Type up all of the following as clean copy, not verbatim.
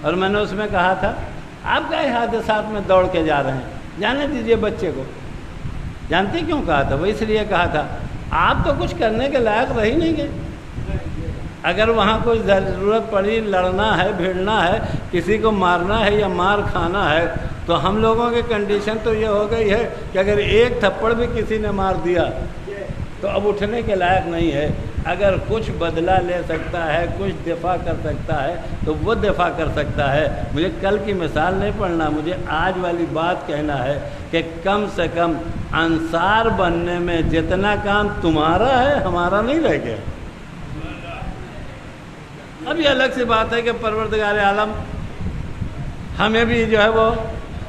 اور میں نے اس میں کہا تھا آپ کئی حادثات میں دوڑ کے جا رہے ہیں، جانے دیجئے بچے کو۔ جانتے کیوں کہا تھا؟ وہ اس لیے کہا تھا آپ تو کچھ کرنے کے لائق رہ ہی نہیں گئے۔ اگر وہاں کوئی ضرورت پڑی، لڑنا ہے، بھیڑنا ہے، کسی کو مارنا ہے یا مار کھانا ہے، تو ہم لوگوں کی کنڈیشن تو یہ ہو گئی ہے کہ اگر ایک تھپڑ بھی کسی نے مار دیا تو اب اٹھنے کے لائق نہیں ہے۔ اگر کچھ بدلہ لے سکتا ہے، کچھ دفاع کر سکتا ہے تو وہ دفاع کر سکتا ہے۔ مجھے کل کی مثال نہیں پڑھنا، مجھے آج والی بات کہنا ہے کہ کم سے کم انصار بننے میں جتنا کام تمہارا ہے ہمارا نہیں رہ گیا۔ اب یہ الگ سی بات ہے کہ پروردگار عالم ہمیں بھی جو ہے وہ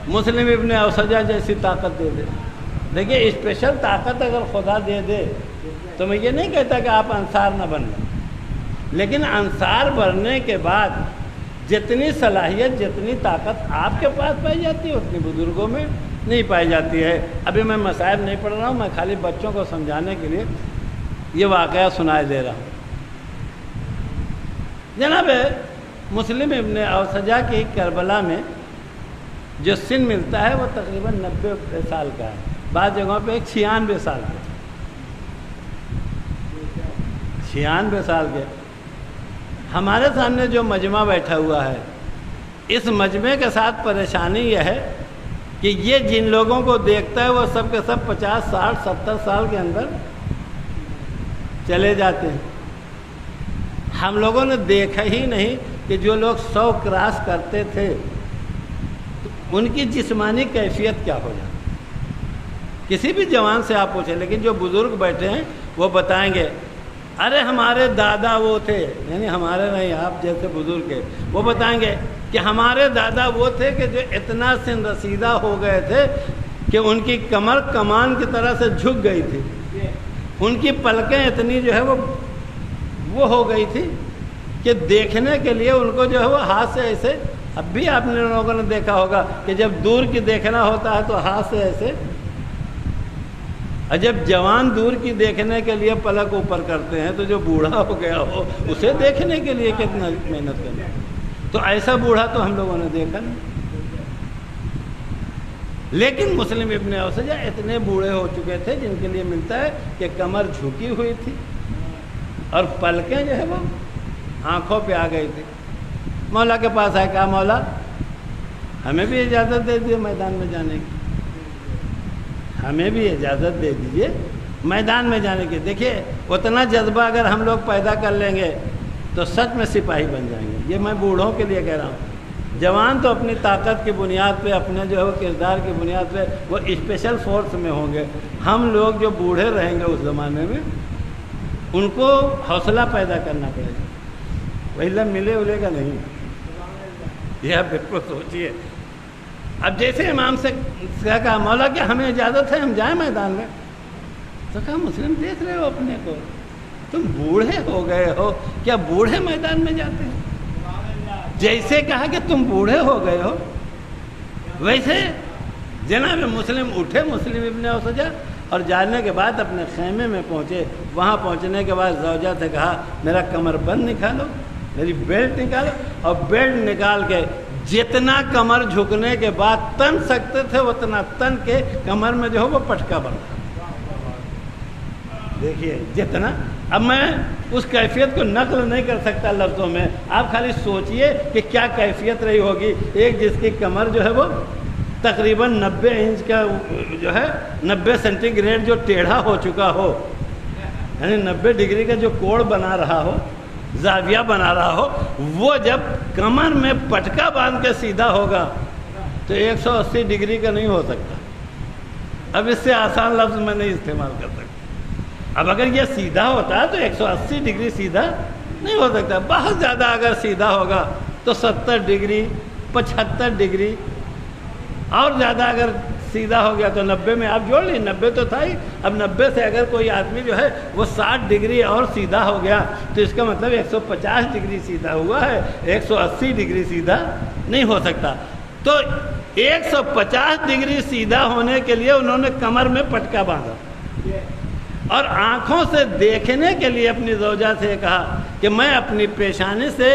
مسلم ابن اوسجہ جیسی طاقت دے دے۔ دیکھیے اسپیشل طاقت اگر خدا دے دے تو میں یہ نہیں کہتا کہ آپ انصار نہ بنیں، لیکن انصار بننے کے بعد جتنی صلاحیت، جتنی طاقت آپ کے پاس پائی جاتی ہے اتنی بزرگوں میں نہیں پائی جاتی ہے۔ ابھی میں مصائب نہیں پڑھ رہا ہوں، میں خالی بچوں کو سمجھانے کے لیے یہ واقعہ سنائے دے رہا ہوں۔ جناب مسلم ابن اوسجہ کی کربلا میں جو سن ملتا ہے وہ تقریباً 90 سال کا ہے، بعض جگہوں پہ 96 سال کا، 96 سال کے۔ ہمارے سامنے جو مجمع بیٹھا ہوا ہے، اس مجمع کے ساتھ پریشانی یہ ہے کہ یہ جن لوگوں کو دیکھتا ہے وہ سب کے سب 50 60 70 سال کے اندر چلے جاتے ہیں۔ ہم لوگوں نے دیکھا ہی نہیں کہ جو لوگ 100 کراس کرتے تھے ان کی جسمانی کیفیت کیا ہو جاتی۔ کسی بھی جوان سے آپ پوچھیں، لیکن جو بزرگ بیٹھے ہیں وہ بتائیں گے ارے ہمارے دادا وہ تھے، یعنی ہمارے نہیں، آپ جیسے بزرگ ہیں، وہ بتائیں گے کہ ہمارے دادا وہ تھے کہ جو اتنا سن رسیدہ ہو گئے تھے کہ ان کی کمر کمان کی طرح سے جھک گئی تھی، ان کی پلکیں اتنی جو ہے وہ ہو گئی تھی کہ دیکھنے کے لیے ان کو جو ہے وہ ہاتھ سے ایسے، اب بھی آپ نے لوگوں نے دیکھا ہوگا کہ جب دور کی دیکھنا ہوتا ہے تو ہاتھ سے ایسے، اور جب جوان دور کی دیکھنے کے لیے پلک اوپر کرتے ہیں تو جو بوڑھا ہو گیا ہو اسے دیکھنے کے لیے کتنا محنت کرنا۔ تو ایسا بوڑھا تو ہم لوگوں نے دیکھا نہیں۔ لیکن مسلم ابن اوسجہ اتنے بوڑھے ہو چکے تھے جن کے لیے ملتا ہے کہ کمر جھکی ہوئی تھی اور پلکیں جو ہے وہ آنکھوں پہ آ گئی تھی۔ مولا کے پاس آئے، کہا مولا ہمیں بھی اجازت دے دیجیے میدان میں جانے کی، ہمیں بھی اجازت دے دیجیے میدان میں جانے کی۔ دیکھیے اتنا جذبہ اگر ہم لوگ پیدا کر لیں گے تو سچ میں سپاہی بن جائیں گے۔ یہ میں بوڑھوں کے لیے کہہ رہا ہوں۔ جوان تو اپنی طاقت کی بنیاد پہ، اپنے جو ہے وہ کردار کی بنیاد پہ وہ اسپیشل فورس میں ہوں گے۔ ہم لوگ جو بوڑھے رہیں گے اس زمانے میں ان کو حوصلہ پیدا کرنا پڑے گا، وہی ملے اولے گا نہیں۔ یہ آپ بالکل سوچیے۔ اب جیسے امام سے کہا مولا کہ ہمیں اجازت ہے ہم جائیں میدان میں، تو کہا مسلم دیکھ رہے ہو اپنے کو، تم بوڑھے ہو گئے ہو، کیا بوڑھے میدان میں جاتے ہیں؟ جیسے کہا کہ تم بوڑھے ہو گئے ہو، ویسے جناب مسلم اٹھے، مسلم ابن اوسجہ، اور جانے کے بعد اپنے خیمے میں پہنچے۔ وہاں پہنچنے کے بعد زوجہ سے کہا میرا کمر بند نکالو، میری بیلٹ نکالو، اور بیلٹ نکال کے جتنا کمر جھکنے کے بعد تن سکتے تھے اتنا تن کے کمر میں جو ہے وہ پٹکا بندھا۔ دیکھیے جتنا، اب میں اس کیفیت کو نقل نہیں کر سکتا لفظوں میں، آپ خالی سوچئے کہ کیا کیفیت رہی ہوگی۔ ایک جس کی کمر جو ہے وہ تقریباً 90 انچ کا جو ہے 90 سینٹی گریڈ جو ٹیڑھا ہو چکا ہو، یعنی 90 ڈگری کا جو کوڑ بنا رہا ہو، زاویہ بنا رہا ہو، وہ جب کمر میں پٹکا باندھ کے سیدھا ہوگا تو 180 ڈگری کا نہیں ہو سکتا۔ اب اس سے آسان لفظ میں نہیں استعمال کر سکتا۔ اب اگر یہ سیدھا ہوتا ہے تو 180 ڈگری سیدھا نہیں ہو سکتا، بہت زیادہ اگر سیدھا ہوگا تو 70 ڈگری 75 ڈگری، اور زیادہ اگر سیدھا ہو گیا تو 90 میں آپ جوڑ لیں، 90 تو تھا ہی، اب 90 سے اگر کوئی آدمی جو ہے وہ 60 ڈگری اور سیدھا ہو گیا تو اس کا مطلب 150 ڈگری سیدھا ہوا ہے، 180 ڈگری سیدھا نہیں ہو سکتا۔ تو 150 ڈگری سیدھا ہونے کے لیے انہوں نے کمر میں پٹکا باندھا، اور آنکھوں سے دیکھنے کے لیے اپنی زوجہ سے کہا کہ میں اپنی پیشانی سے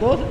2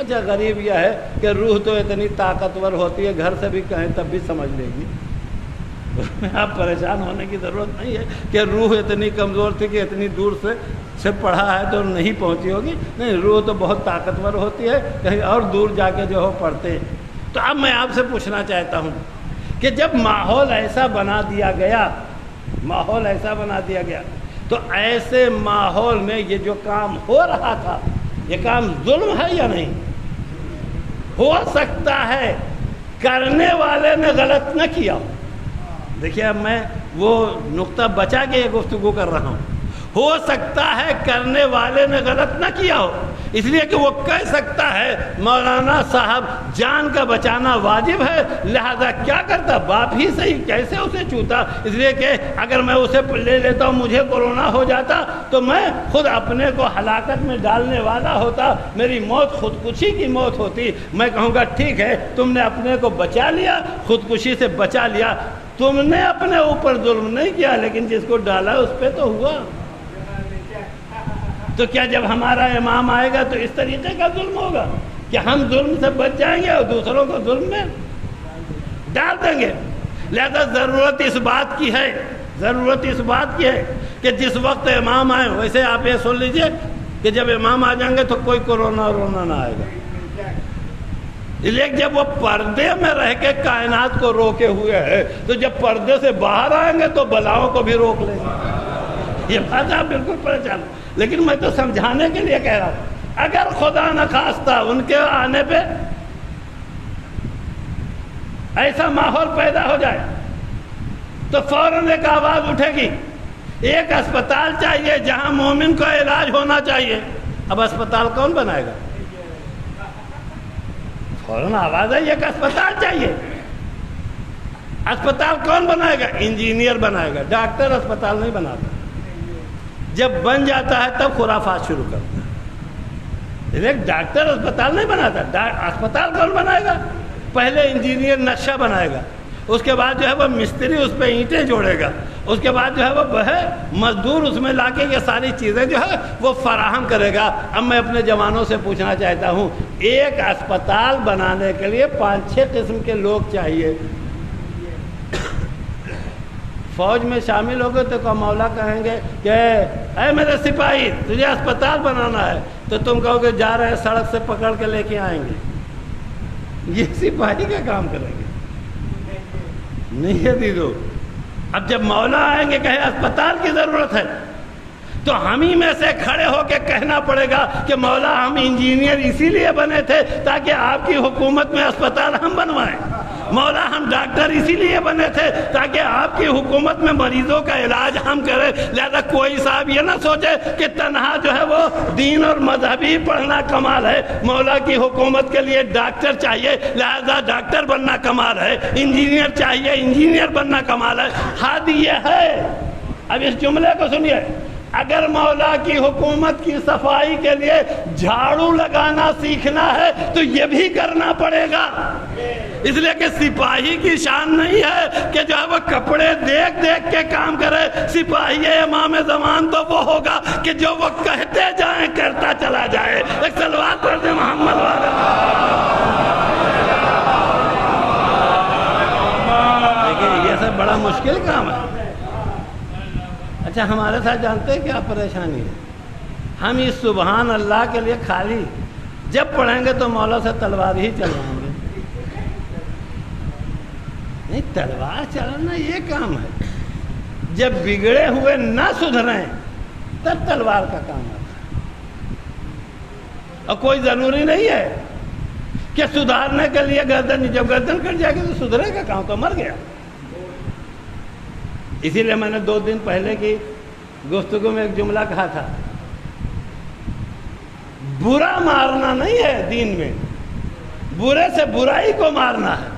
اچھا غریب یہ ہے کہ روح تو اتنی طاقتور ہوتی ہے، گھر سے بھی کہیں تب بھی سمجھ لے گی، اس میں آپ پریشان ہونے کی ضرورت نہیں ہے کہ روح اتنی کمزور تھی کہ اتنی دور سے پڑھا ہے تو نہیں پہنچی ہوگی، نہیں، روح تو بہت طاقتور ہوتی ہے، کہیں اور دور جا کے جو ہو پڑھتے ہیں۔ تو اب میں آپ سے پوچھنا چاہتا ہوں کہ جب ماحول ایسا بنا دیا گیا، ماحول ایسا بنا دیا گیا، تو ایسے ماحول میں یہ جو کام ہو رہا تھا، یہ کام ظلم ہے یا نہیں؟ ہو سکتا ہے کرنے والے نے غلط نہ کیا ہو۔ دیکھیے اب میں وہ نقطہ بچا کے یہ گفتگو کر رہا ہوں، ہو سکتا ہے کرنے والے نے غلط نہ کیا ہو، اس لیے کہ وہ کہہ سکتا ہے مولانا صاحب جان کا بچانا واجب ہے، لہذا کیا کرتا، باپ ہی صحیح کیسے اسے چھوتا، اس لیے کہ اگر میں اسے لے لیتا ہوں مجھے کورونا ہو جاتا تو میں خود اپنے کو ہلاکت میں ڈالنے والا ہوتا، میری موت خودکشی کی موت ہوتی۔ میں کہوں گا ٹھیک ہے، تم نے اپنے کو بچا لیا، خودکشی سے بچا لیا، تم نے اپنے اوپر ظلم نہیں کیا، لیکن جس کو ڈالا اس پہ تو ہوا۔ تو کیا جب ہمارا امام آئے گا تو اس طریقے کا ظلم ہوگا کہ ہم ظلم سے بچ جائیں گے اور دوسروں کو ظلم میں ڈال دیں گے؟ لہذا ضرورت اس بات کی ہے، ضرورت اس بات کی ہے کہ جس وقت امام آئے، ویسے آپ یہ سن لیجئے کہ جب امام آ جائیں گے تو کوئی کورونا نہ آئے گا، لیکن جب وہ پردے میں رہ کے کائنات کو روکے ہوئے ہے تو جب پردے سے باہر آئیں گے تو بلاؤں کو بھی روک لیں گے۔ یہ بات آپ بالکل پریشان، لیکن میں تو سمجھانے کے لیے کہہ رہا ہوں، اگر خدا نہ خواستہ ان کے آنے پہ ایسا ماحول پیدا ہو جائے تو فوراً ایک آواز اٹھے گی، ایک اسپتال چاہیے جہاں مومن کو علاج ہونا چاہیے۔ اب اسپتال کون بنائے گا؟ فوراً آواز ہے ایک اسپتال چاہیے۔ اسپتال کون بنائے گا؟ انجینئر بنائے گا، ڈاکٹر اسپتال نہیں بناتا۔ جب بن جاتا ہے تب خرافات شروع کرتا ہے، ایک ڈاکٹر اسپتال نہیں بناتا۔ اسپتال کون بنائے گا؟ پہلے انجینئر نقشہ بنائے گا، اس کے بعد جو ہے وہ مستری اس پہ اینٹیں جوڑے گا، اس کے بعد جو ہے وہ مزدور اس میں لا کے یہ ساری چیزیں جو ہے وہ فراہم کرے گا۔ اب میں اپنے جوانوں سے پوچھنا چاہتا ہوں، ایک اسپتال بنانے کے لیے 5-6 قسم کے لوگ چاہیے۔ فوج میں شامل ہو گئے تو کہ مولا کہیں گے کہ اے میرے سپاہی تجھے اسپتال بنانا ہے، تو تم کہو گے جا رہے ہیں سڑک سے پکڑ کے لے کے آئیں گے، یہ سپاہی کا کام کریں گے؟ نہیں ہے دیدو۔ اب جب مولا آئیں گے کہیں اسپتال کی ضرورت ہے تو ہم ہی میں سے کھڑے ہو کے کہنا پڑے گا کہ مولا ہم انجینئر اسی لیے بنے تھے تاکہ آپ کی حکومت میں اسپتال ہم بنوائیں، مولا ہم ڈاکٹر اسی لیے بنے تھے تاکہ آپ کی حکومت میں مریضوں کا علاج ہم کریں۔ لہذا کوئی صاحب یہ نہ سوچے کہ تنہا جو ہے وہ دین اور مذہبی پڑھنا کمال ہے، مولا کی حکومت کے لیے ڈاکٹر چاہیے، لہذا ڈاکٹر بننا کمال ہے، انجینئر چاہیے، انجینئر بننا کمال ہے۔ حد یہ ہے، اب اس جملے کو سنیے، اگر مولا کی حکومت کی صفائی کے لیے جھاڑو لگانا سیکھنا ہے تو یہ بھی کرنا پڑے گا، اس لیے کہ سپاہی کی شان نہیں ہے کہ جو ہے وہ کپڑے دیکھ دیکھ کے کام کرے۔ سپاہی امام زمان تو وہ ہوگا کہ جو وہ کہتے جائیں کرتا چلا جائے۔ ایک صلوات پڑھ دیں محمد والا۔ دیکھیں یہ سب بڑا مشکل کام ہے۔ اچھا ہمارے ساتھ جانتے ہیں کیا پریشانی ہے؟ ہم اس سبحان اللہ کے لیے خالی جب پڑھیں گے تو مولا سے تلوار ہی چلائیں گے۔ نہیں، تلوار چلانا یہ کام ہے، جب بگڑے ہوئے نہ سدھریں تب تلوار کا کام ہے۔ اور کوئی ضروری نہیں ہے کہ سدھارنے کے لیے گردن، جب گردن کٹ جائے گی تو سدھرے گا، کام تو مر گیا۔ اسی لیے میں نے 2 دن پہلے کی گفتگو میں ایک جملہ کہا تھا، برا مارنا نہیں ہے دین میں، برے سے برائی کو مارنا ہے۔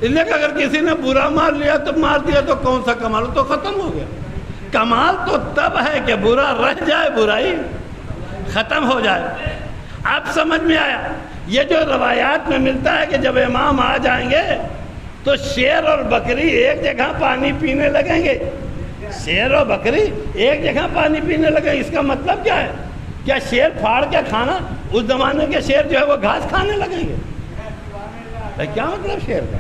اس لیے کہ اگر کسی نے برا مار لیا تو مار دیا تو کون سا کمال، تو ختم ہو گیا۔ کمال تو تب ہے کہ برا رہ جائے، برائی ختم ہو جائے۔ اب سمجھ میں آیا، یہ جو روایات میں ملتا ہے کہ جب امام آ جائیں گے تو شیر اور بکری ایک جگہ پانی پینے لگیں گے، شیر اور بکری ایک جگہ پانی پینے لگیں، اس کا مطلب کیا ہے کیا شیر پھاڑ کے کھانا؟ اس زمانے کے شیر جو ہے وہ گھاس کھانے لگیں گے؟ کیا مطلب شیر کا؟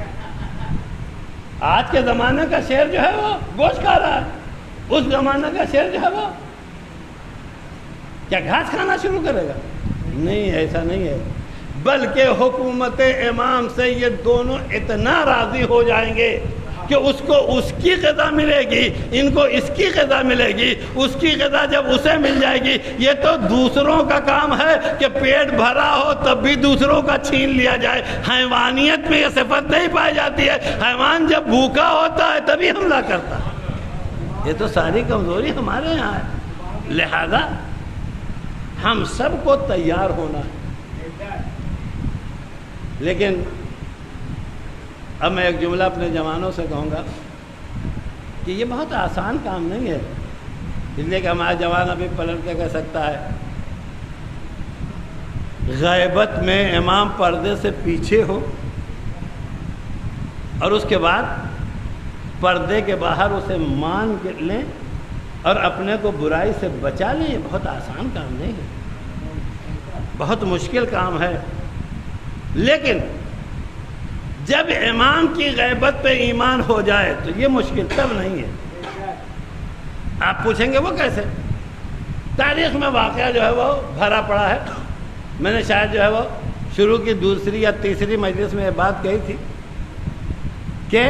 آج کے زمانے کا شیر جو ہے وہ گوشت کھا رہا ہے، اس زمانے کا شیر جو ہے وہ کیا گھاس کھانا شروع کرے گا؟ نہیں، ایسا نہیں ہے، بلکہ حکومت امام سے یہ دونوں اتنا راضی ہو جائیں گے کہ اس کو اس کی غذا ملے گی، ان کو اس کی غذا ملے گی، اس کی غذا جب اسے مل جائے گی۔ یہ تو دوسروں کا کام ہے کہ پیٹ بھرا ہو تب بھی دوسروں کا چھین لیا جائے۔ حیوانیت میں یہ صفت نہیں پائی جاتی ہے، حیوان جب بھوکا ہوتا ہے تبھی حملہ کرتا ہے۔ یہ تو ساری کمزوری ہمارے یہاں ہے، لہذا ہم سب کو تیار ہونا ہے۔ لیکن اب میں ایک جملہ اپنے جوانوں سے کہوں گا کہ یہ بہت آسان کام نہیں ہے، اس لیے کہ ہمارا جوان ابھی پلٹ کے کہہ سکتا ہے غیبت میں امام پردے سے پیچھے ہو اور اس کے بعد پردے کے باہر اسے مان کے لیں اور اپنے کو برائی سے بچا لیں۔ یہ بہت آسان کام نہیں ہے، بہت مشکل کام ہے۔ لیکن جب امام کی غیبت پہ ایمان ہو جائے تو یہ مشکل تب نہیں ہے۔ آپ پوچھیں گے وہ کیسے؟ تاریخ میں واقعہ جو ہے وہ بھرا پڑا ہے۔ میں نے شاید جو ہے وہ شروع کی دوسری یا تیسری مجلس میں یہ بات کہی تھی کہ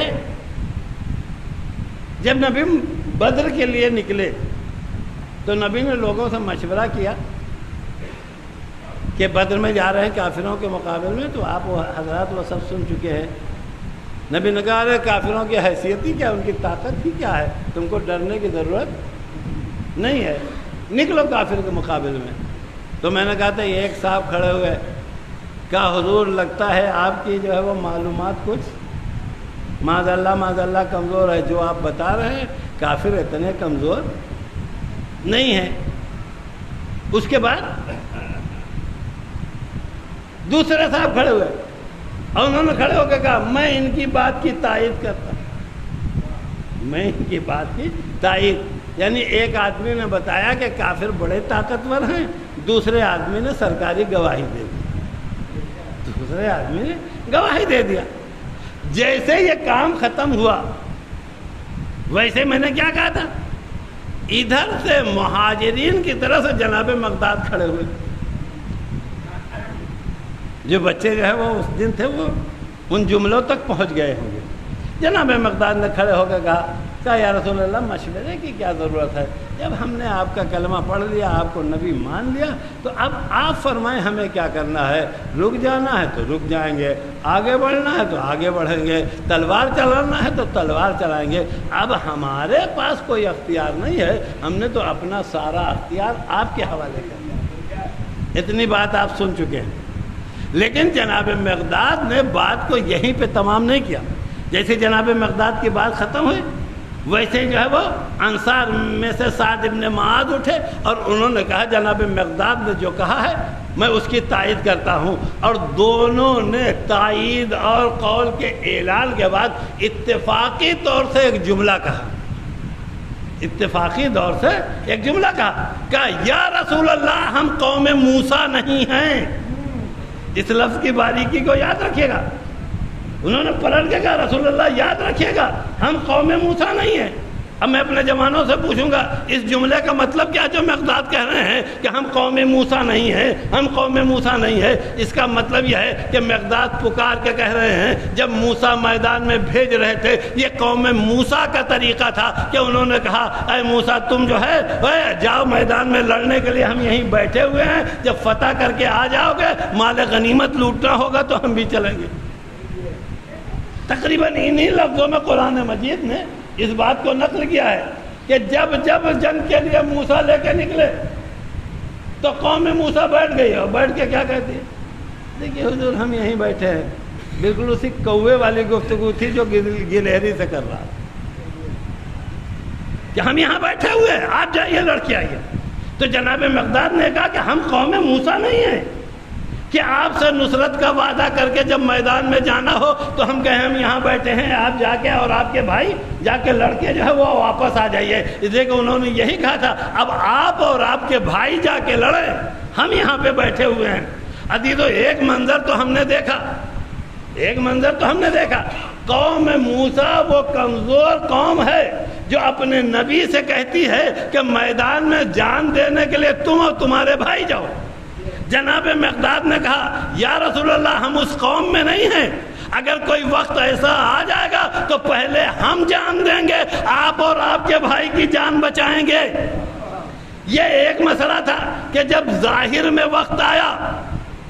جب نبی بدر کے لیے نکلے تو نبی نے لوگوں سے مشورہ کیا کہ بدر میں جا رہے ہیں کافروں کے مقابل میں، تو آپ حضرات وہ سب سن چکے ہیں۔ نبی نے کہا ارے کافروں کی حیثیت ہی کیا، ان کی طاقت ہی کیا ہے، تم کو ڈرنے کی ضرورت نہیں ہے، نکلو کافر کے مقابل میں۔ تو میں نے کہا تھا یہ ایک صاحب کھڑے ہوئے، کہا حضور لگتا ہے آپ کی جو ہے وہ معلومات کچھ معاذ اللہ کمزور ہے، جو آپ بتا رہے ہیں کافر اتنے کمزور نہیں ہیں۔ اس کے بعد دوسرے صاحب کھڑے ہوئے اور انہوں نے کھڑے ہو کے کہا میں ان کی بات کی تائید کرتا ہوں، میں ان کی بات کی تائید۔ یعنی ایک آدمی نے بتایا کہ کافر بڑے طاقتور ہیں، دوسرے آدمی نے سرکاری گواہی دے دیا۔ جیسے یہ کام ختم ہوا ویسے میں نے کیا کہا تھا، ادھر سے مہاجرین کی طرف سے جناب مقداد کھڑے ہوئے، جو بچے جو ہے وہ اس دن تھے وہ ان جملوں تک پہنچ گئے ہوں گے۔ جناب مقداد نے کھڑے ہو کے کہا یا رسول اللہ مشورے کی کیا ضرورت ہے، جب ہم نے آپ کا کلمہ پڑھ لیا، آپ کو نبی مان لیا، تو اب آپ فرمائیں ہمیں کیا کرنا ہے، رک جانا ہے تو رک جائیں گے، آگے بڑھنا ہے تو آگے بڑھیں گے، تلوار چلانا ہے تو تلوار چلائیں گے، اب ہمارے پاس کوئی اختیار نہیں ہے، ہم نے تو اپنا سارا اختیار آپ کے حوالے کر دیا۔ اتنی بات آپ سن چکے ہیں۔ لیکن جناب مقداد نے بات کو یہیں پہ تمام نہیں کیا۔ جیسے جناب مقداد کی بات ختم ہوئی ویسے جو ہے وہ انصار میں سے سعد ابن معاذ اٹھے اور انہوں نے کہا جناب مقداد نے جو کہا ہے میں اس کی تائید کرتا ہوں، اور دونوں نے تائید اور قول کے اعلان کے بعد اتفاقی طور سے ایک جملہ کہا، کہا یا رسول اللہ ہم قوم موسیٰ نہیں ہیں۔ اس لفظ کی باریکی کو یاد رکھیے گا، انہوں نے پلٹ کے کہا رسول اللہ یاد رکھیے گا ہم قوم موسیٰ نہیں ہیں۔ اب میں اپنے جوانوں سے پوچھوں گا اس جملے کا مطلب کیا جو مقداد کہہ رہے ہیں کہ ہم قوم موسیٰ نہیں ہیں، ہم قوم موسیٰ نہیں ہیں، اس کا مطلب یہ ہے کہ مقداد پکار کے کہہ رہے ہیں جب موسیٰ میدان میں بھیج رہے تھے یہ قوم موسیٰ کا طریقہ تھا کہ انہوں نے کہا اے موسیٰ تم جو ہے جاؤ میدان میں لڑنے کے لیے، ہم یہیں بیٹھے ہوئے ہیں، جب فتح کر کے آ جاؤ گے مال غنیمت لوٹنا ہوگا تو ہم بھی چلیں گے۔ تقریباً انہی لفظوں میں قرآن مجید نے اس بات کو نقل کیا ہے کہ جب جنگ کے لیے موسیٰ لے کے نکلے تو قوم موسیٰ بیٹھ گئی اور بیٹھ کے کیا کہتی ہے، دیکھیے حضور ہم یہیں بیٹھے ہیں، بالکل اسی کوے والی گفتگو تھی جو گلہری سے کر رہا کہ ہم یہاں بیٹھے ہوئے ہیں، آپ جائیے لڑ کے آئیے۔ تو جناب مقداد نے کہا کہ ہم قوم موسیٰ نہیں ہیں، کہ آپ سے نصرت کا وعدہ کر کے جب میدان میں جانا ہو تو ہم کہیں ہم یہاں بیٹھے ہیں، آپ جا کے اور آپ کے بھائی جا کے لڑکے جو ہے وہ واپس آ جائیے، اس لیے کہ انہوں نے یہی کہا تھا اب آپ اور آپ کے بھائی جا کے لڑے، ہم یہاں پہ بیٹھے ہوئے ہیں۔ عزیزو ایک منظر تو ہم نے دیکھا، قوم موسیٰ وہ کمزور قوم ہے جو اپنے نبی سے کہتی ہے کہ میدان میں جان دینے کے لیے تم اور تمہارے بھائی جاؤ۔ جناب مقداد نے کہا یا رسول اللہ ہم اس قوم میں نہیں ہیں، اگر کوئی وقت ایسا آ جائے گا تو پہلے ہم جان دیں گے، آپ اور آپ کے بھائی کی جان بچائیں گے۔ یہ ایک مسئلہ تھا کہ جب ظاہر میں وقت آیا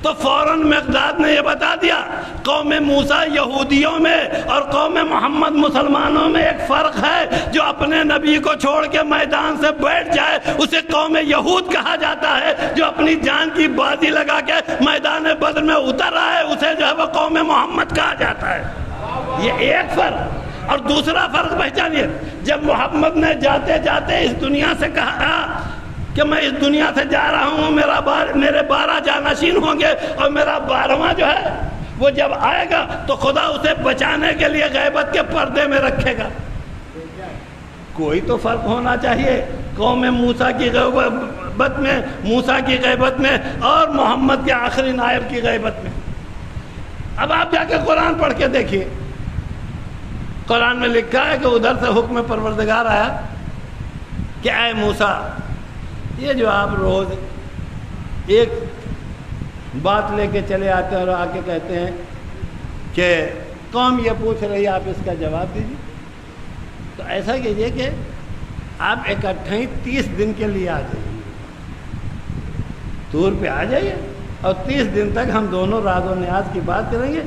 تو فوراً مقداد نے یہ بتا دیا قوم موسیٰ یہودیوں میں اور قوم محمد مسلمانوں میں ایک فرق ہے، جو اپنے نبی کو چھوڑ کے میدان سے بیٹھ جائے اسے قوم یہود کہا جاتا ہے، جو اپنی جان کی بازی لگا کے میدان بدر میں اتر رہا ہے اسے جو ہے وہ قوم محمد کہا جاتا ہے۔ یہ ایک فرق۔ اور دوسرا فرق پہچانیے، جب محمد نے جاتے جاتے اس دنیا سے کہا کہ میں اس دنیا سے جا رہا ہوں، میرے 12 جانشین ہوں گے اور میرا 12واں جو ہے وہ جب آئے گا تو خدا اسے بچانے کے لیے غیبت کے پردے میں رکھے گا۔ کوئی تو فرق ہونا چاہیے قوم موسیٰ کی غیبت میں اور محمد کے آخری نائب کی غیبت میں۔ اب آپ جا کے قرآن پڑھ کے دیکھیے، قرآن میں لکھا ہے کہ ادھر سے حکم پروردگار آیا کہ اے موسیٰ، یہ جو آپ روز ایک بات لے کے چلے آتے ہیں اور آ کے کہتے ہیں کہ قوم یہ پوچھ رہی ہے آپ اس کا جواب دیجیے، تو ایسا کیجیے کہ آپ اکٹھے ہی 30 دن کے لیے آ جائیے، طور پہ آ جائیے اور 30 دن تک ہم دونوں راز و نیاز کی بات کریں گے،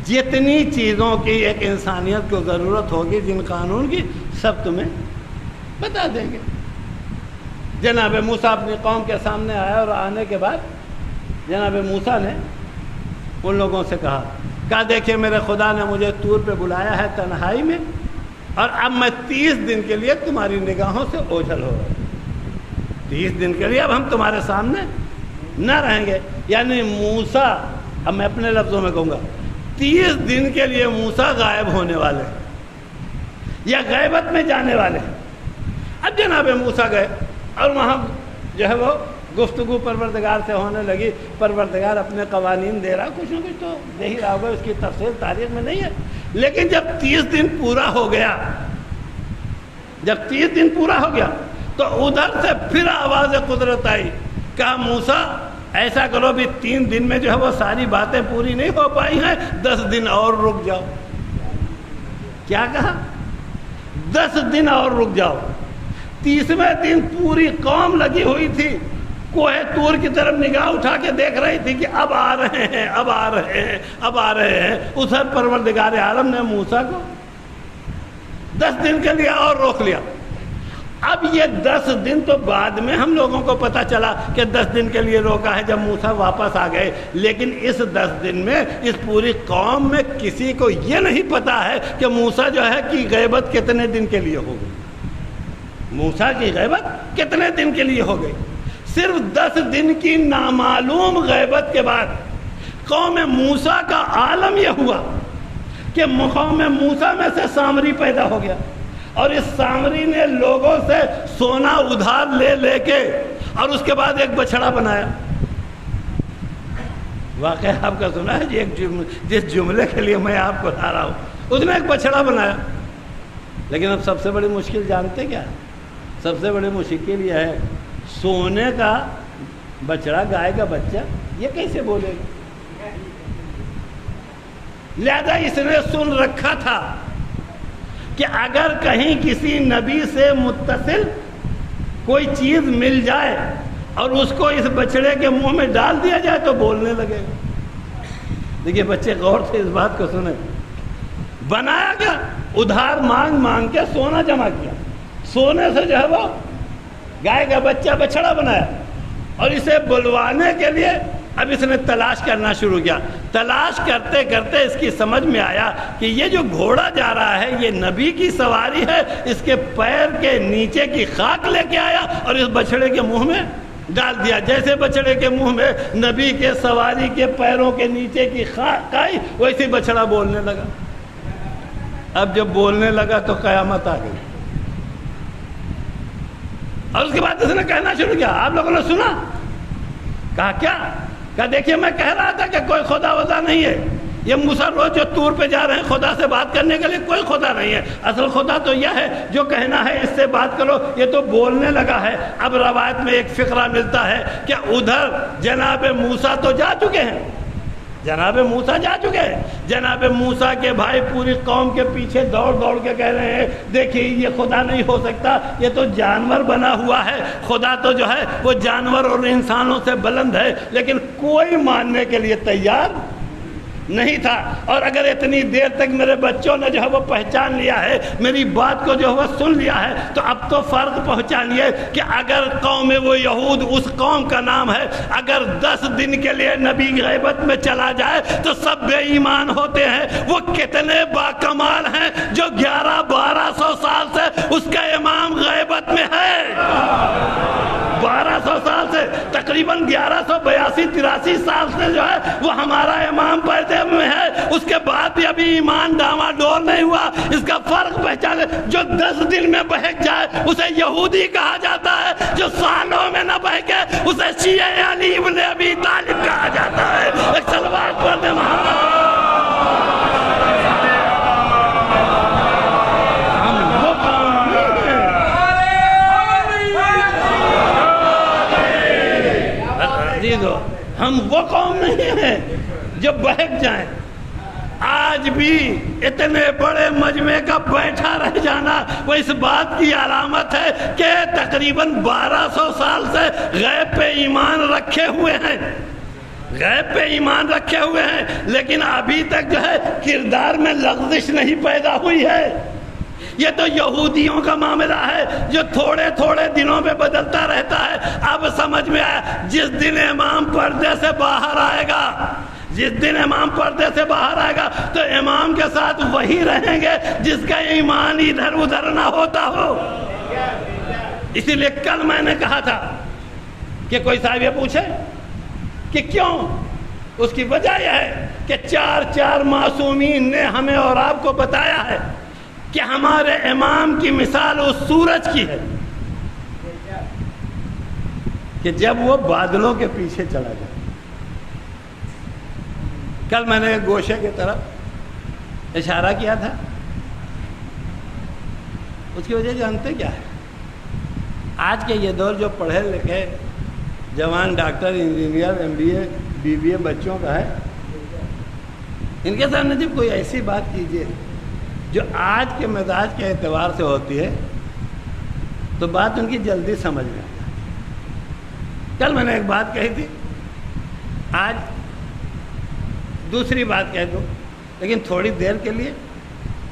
جتنی چیزوں کی ایک انسانیت کو ضرورت ہوگی، جن قانون کی، سب تمہیں بتا دیں گے۔ جناب موسیٰ اپنی قوم کے سامنے آیا اور آنے کے بعد جناب موسیٰ نے ان لوگوں سے کہا دیکھیں میرے خدا نے مجھے طور پہ بلایا ہے تنہائی میں، اور اب میں 30 دن کے لیے تمہاری نگاہوں سے اوجھل ہو رہا ہوں، 30 دن کے لیے اب ہم تمہارے سامنے نہ رہیں گے۔ یعنی موسیٰ، اب میں اپنے لفظوں میں کہوں گا، 30 دن کے لیے موسیٰ غائب ہونے والے یا غیبت میں جانے والے۔ اب جناب موسیٰ گئے اور وہاں جو ہے وہ گفتگو پروردگار سے ہونے لگی، پروردگار اپنے قوانین دے رہا، کچھ نہ کچھ تو دے ہی رہا ہوگا، اس کی تفصیل تاریخ میں نہیں ہے۔ لیکن جب 30 دن پورا ہو گیا، تو ادھر سے پھر آواز قدرت آئی، کہا موسیٰ ایسا کرو بھی 3 دن میں جو ہے وہ ساری باتیں پوری نہیں ہو پائی ہیں، 10 دن اور رک جاؤ۔ کیا کہا؟ 10 دن اور رک جاؤ۔ 30ویں دن پوری قوم لگی ہوئی تھی، کوہ طور کی طرف نگاہ اٹھا کے دیکھ رہی تھی کہ اب آ رہے ہیں۔ اس وقت پروردگار عالم نے موسیٰ کو 10 دن کے لیے اور روک لیا۔ اب یہ 10 دن تو بعد میں ہم لوگوں کو پتہ چلا کہ 10 دن کے لیے روکا ہے، جب موسیٰ واپس آ گئے، لیکن اس 10 دن میں اس پوری قوم میں کسی کو یہ نہیں پتا ہے کہ موسیٰ جو ہے کی غیبت کتنے دن کے لیے ہو گئی، موسیٰ کی غیبت کتنے دن کے لیے ہو گئی۔ صرف 10 دن کی نامعلوم غیبت کے بعد قوم موسیٰ کا عالم یہ ہوا کہ قوم موسیٰ میں سے سامری پیدا ہو گیا، اور اس سامری نے لوگوں سے سونا ادھار لے لے کے اور اس کے بعد ایک بچڑا بنایا۔ واقعہ آپ کا سنا ہے جس جملے کے لیے میں آپ کو لا رہا ہوں، اس نے ایک بچڑا بنایا۔ لیکن اب سب سے بڑی مشکل جانتے کیا؟ سب سے بڑی مشکل یہ ہے، سونے کا بچڑا، گائے کا بچہ، یہ کیسے بولے گا؟ لہذا اس نے سن رکھا تھا کہ اگر کہیں کسی نبی سے متصل کوئی چیز مل جائے اور اس کو اس بچڑے کے منہ میں ڈال دیا جائے تو بولنے لگے گا۔ دیکھیے بچے غور سے اس بات کو سنیں، بنایا گیا، ادھار مانگ مانگ کے سونا جمع کیا، سونے سے جو ہے وہ گائے کا بچہ بچڑا بنایا، اور اسے بلوانے کے لیے اب اس نے تلاش کرنا شروع کیا۔ تلاش کرتے کرتے اس کی سمجھ میں آیا کہ یہ جو گھوڑا جا رہا ہے یہ نبی کی سواری ہے، اس کے پیر کے نیچے کی خاک لے کے آیا اور اس بچڑے کے منہ میں ڈال دیا، جیسے بچڑے کے منہ میں نبی کے سواری کے پیروں کے نیچے کی خاک آئی ویسے بچڑا بولنے لگا۔ اب جب بولنے لگا تو قیامت آ گئی، اور اس کے بعد اس نے کہنا شروع کیا، آپ لوگوں نے سنا؟ کہا کیا؟ کہا دیکھیے میں کہہ رہا تھا کہ کوئی خدا ودا نہیں ہے، یہ موسیٰ روز جو طور پہ جا رہے ہیں خدا سے بات کرنے کے لیے، کوئی خدا نہیں ہے، اصل خدا تو یہ ہے جو کہنا ہے اس سے بات کرو، یہ تو بولنے لگا ہے۔ اب روایت میں ایک فقرہ ملتا ہے کہ ادھر جناب موسیٰ تو جا چکے ہیں، جناب موسیٰ جا چکے ہیں، جناب موسیٰ کے بھائی پوری قوم کے پیچھے دوڑ دوڑ کے کہہ رہے ہیں دیکھیے یہ خدا نہیں ہو سکتا، یہ تو جانور بنا ہوا ہے، خدا تو جو ہے وہ جانور اور انسانوں سے بلند ہے، لیکن کوئی ماننے کے لیے تیار نہیں تھا۔ اور اگر اتنی دیر تک میرے بچوں نے جو ہے وہ پہچان لیا ہے، میری بات کو جو ہے وہ سن لیا ہے، تو اب تو فرق پہچانیے کہ اگر قوم وہ یہود اس قوم کا نام ہے، اگر 10 دن کے لیے نبی غیبت میں چلا جائے تو سب بے ایمان ہوتے ہیں۔ وہ کتنے باکمال ہیں جو 1100-1200 سال سے اس کا امام غیبت میں ہے، 1200 سال سے، تقریباً 1182-83 سال سے جو ہے وہ ہمارا امام پردے میں ہے، اس کے بعد بھی ابھی ایمان ڈاما ڈول نہیں ہوا۔ اس کا فرق پہچانے، جو 10 دن میں بہک جائے اسے یہودی کہا جاتا ہے، جو سالوں میں نہ بہکے اسے شیعہ علی ابن ابی طالب کہا جاتا ہے۔ ایک صلوات پڑھ دیں محمد۔ ہم وہ قوم نہیں ہیں جو بہک جائیں۔ آج بھی اتنے بڑے مجمع کا بیٹھا رہ جانا وہ اس بات کی علامت ہے کہ تقریباً 1200 سال سے غیب پہ ایمان رکھے ہوئے ہیں، غیب پہ ایمان رکھے ہوئے ہیں، لیکن ابھی تک جو ہے کردار میں لغزش نہیں پیدا ہوئی ہے۔ یہ تو یہودیوں کا معاملہ ہے جو تھوڑے تھوڑے دنوں میں بدلتا رہتا ہے۔ اب سمجھ میں آیا، جس دن امام پردے سے باہر آئے گا، جس دن امام پردے سے باہر آئے گا تو امام کے ساتھ وہی رہیں گے جس کا ایمان ادھر ادھر نہ ہوتا ہو۔ اسی لیے کل میں نے کہا تھا کہ کوئی صاحب یہ پوچھے کہ کیوں، اس کی وجہ یہ ہے کہ 4 معصومین نے ہمیں اور آپ کو بتایا ہے کہ ہمارے امام کی مثال اس سورج کی ہے کہ جب وہ بادلوں کے پیچھے چلا جائے۔ کل میں نے گوشے کی طرف اشارہ کیا تھا، اس کی وجہ جانتے کیا ہے؟ آج کے یہ دور جو پڑھے لکھے جوان ڈاکٹر، انجینئر، MBA BBA بچوں کا ہے، ان کے سامنے جب کوئی ایسی بات کیجیے جو آج کے مزاج کے اعتبار سے ہوتی ہے تو بات ان کی جلدی سمجھ میں آتی ہے۔ کل میں نے ایک بات کہی تھی، آج دوسری بات کہہ دوں، لیکن تھوڑی دیر کے لیے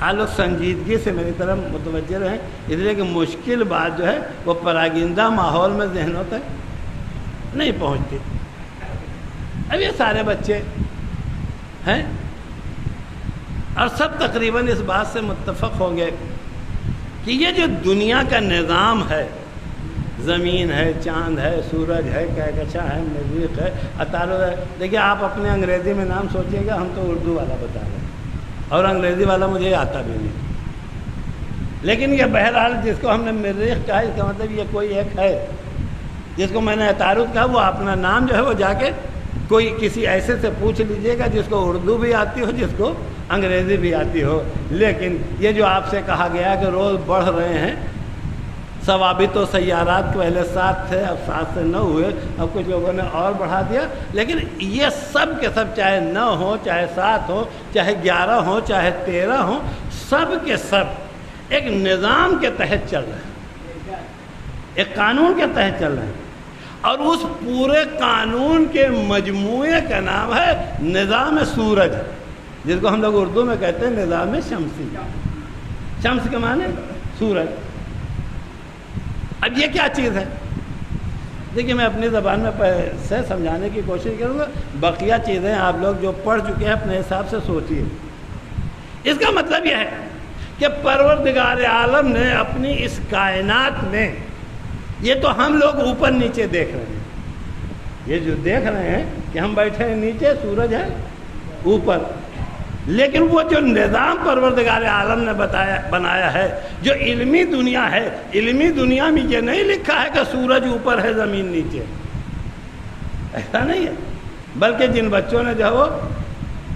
آپ لوگ سنجیدگی سے میری طرف متوجہ رہیں، اس لیے کہ مشکل بات جو ہے وہ پراگندہ ماحول میں ذہنوں تک نہیں پہنچتی۔ اب یہ سارے بچے ہیں اور سب تقریباً اس بات سے متفق ہوں گے کہ یہ جو دنیا کا نظام ہے، زمین ہے، چاند ہے، سورج ہے، کہکشاں ہے، مریخ ہے، عطارد ہے، دیکھیے آپ اپنے انگریزی میں نام سوچیے گا، ہم تو اردو والا بتا رہے ہیں اور انگریزی والا مجھے آتا بھی نہیں، لیکن یہ بہرحال جس کو ہم نے مریخ کہا اس کا مطلب یہ کوئی ایک ہے، جس کو میں نے عطارد کہا وہ اپنا نام جو ہے وہ جا کے کوئی کسی ایسے سے پوچھ لیجئے گا جس کو اردو بھی آتی ہو، جس کو انگریزی بھی آتی ہو۔ لیکن یہ جو آپ سے کہا گیا کہ روز بڑھ رہے ہیں، ثوابت و سیارات پہلے 7 تھے، اب 7 سے 9 ہوئے، اب کچھ لوگوں نے اور بڑھا دیا، لیکن یہ سب کے سب چاہے 9 ہو، چاہے 7 ہو، چاہے 11 ہو، چاہے 13 ہو، سب کے سب ایک نظام کے تحت چل رہے ہیں، ایک قانون کے تحت چل رہے ہیں، اور اس پورے قانون کے مجموعے کا نام ہے نظام سورج، جس کو ہم لوگ اردو میں کہتے ہیں نظام شمسی۔ شمس کے معنی سورج۔ اب یہ کیا چیز ہے؟ دیکھیے میں اپنی زبان میں سے سمجھانے کی کوشش کروں گا، بقیہ چیزیں آپ لوگ جو پڑھ چکے ہیں اپنے حساب سے سوچیے۔ اس کا مطلب یہ ہے کہ پروردگار عالم نے اپنی اس کائنات میں، یہ تو ہم لوگ اوپر نیچے دیکھ رہے ہیں، یہ جو دیکھ رہے ہیں کہ ہم بیٹھے ہیں نیچے، سورج ہے اوپر، لیکن وہ جو نظام پروردگار عالم نے بنایا ہے، جو علمی دنیا ہے، علمی دنیا میں یہ نہیں لکھا ہے کہ سورج اوپر ہے زمین نیچے، ایسا نہیں ہے، بلکہ جن بچوں نے جو ہے وہ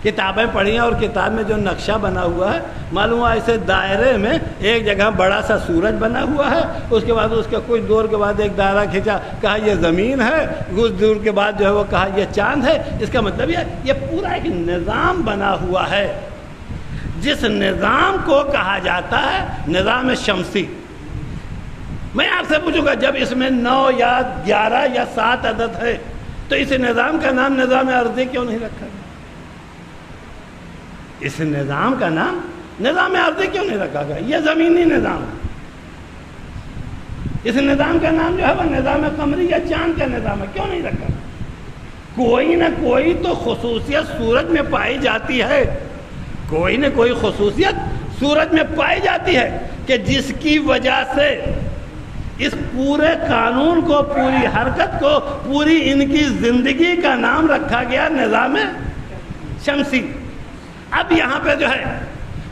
کتابیں پڑھی ہیں اور کتاب میں جو نقشہ بنا ہوا ہے، معلوم ہوا ایسے دائرے میں ایک جگہ بڑا سا سورج بنا ہوا ہے، اس کے بعد اس کے کچھ دور کے بعد ایک دائرہ کھینچا، کہا یہ زمین ہے، کچھ دور کے بعد جو ہے وہ کہا یہ چاند ہے۔ اس کا مطلب یہ پورا ایک نظام بنا ہوا ہے، جس نظام کو کہا جاتا ہے نظام شمسی۔ میں آپ سے پوچھوں گا، جب اس میں 9 یا 11 یا 7 عدد ہے تو اس نظام کا نام نظام ارضی کیوں نہیں رکھا گیا؟ اس نظام کا نام نظام ارضی کیوں نہیں رکھا گیا؟ یہ زمینی نظام ہے۔ اس نظام کا نام جو ہے وہ نظام قمری یا چاند کا نظام ہے، کیوں نہیں رکھا؟ کوئی نہ کوئی تو خصوصیت سورج میں پائی جاتی ہے، کوئی نہ کوئی خصوصیت سورج میں پائی جاتی ہے کہ جس کی وجہ سے اس پورے قانون کو، پوری حرکت کو، پوری ان کی زندگی کا نام رکھا گیا نظام شمسی۔ اب یہاں پہ جو ہے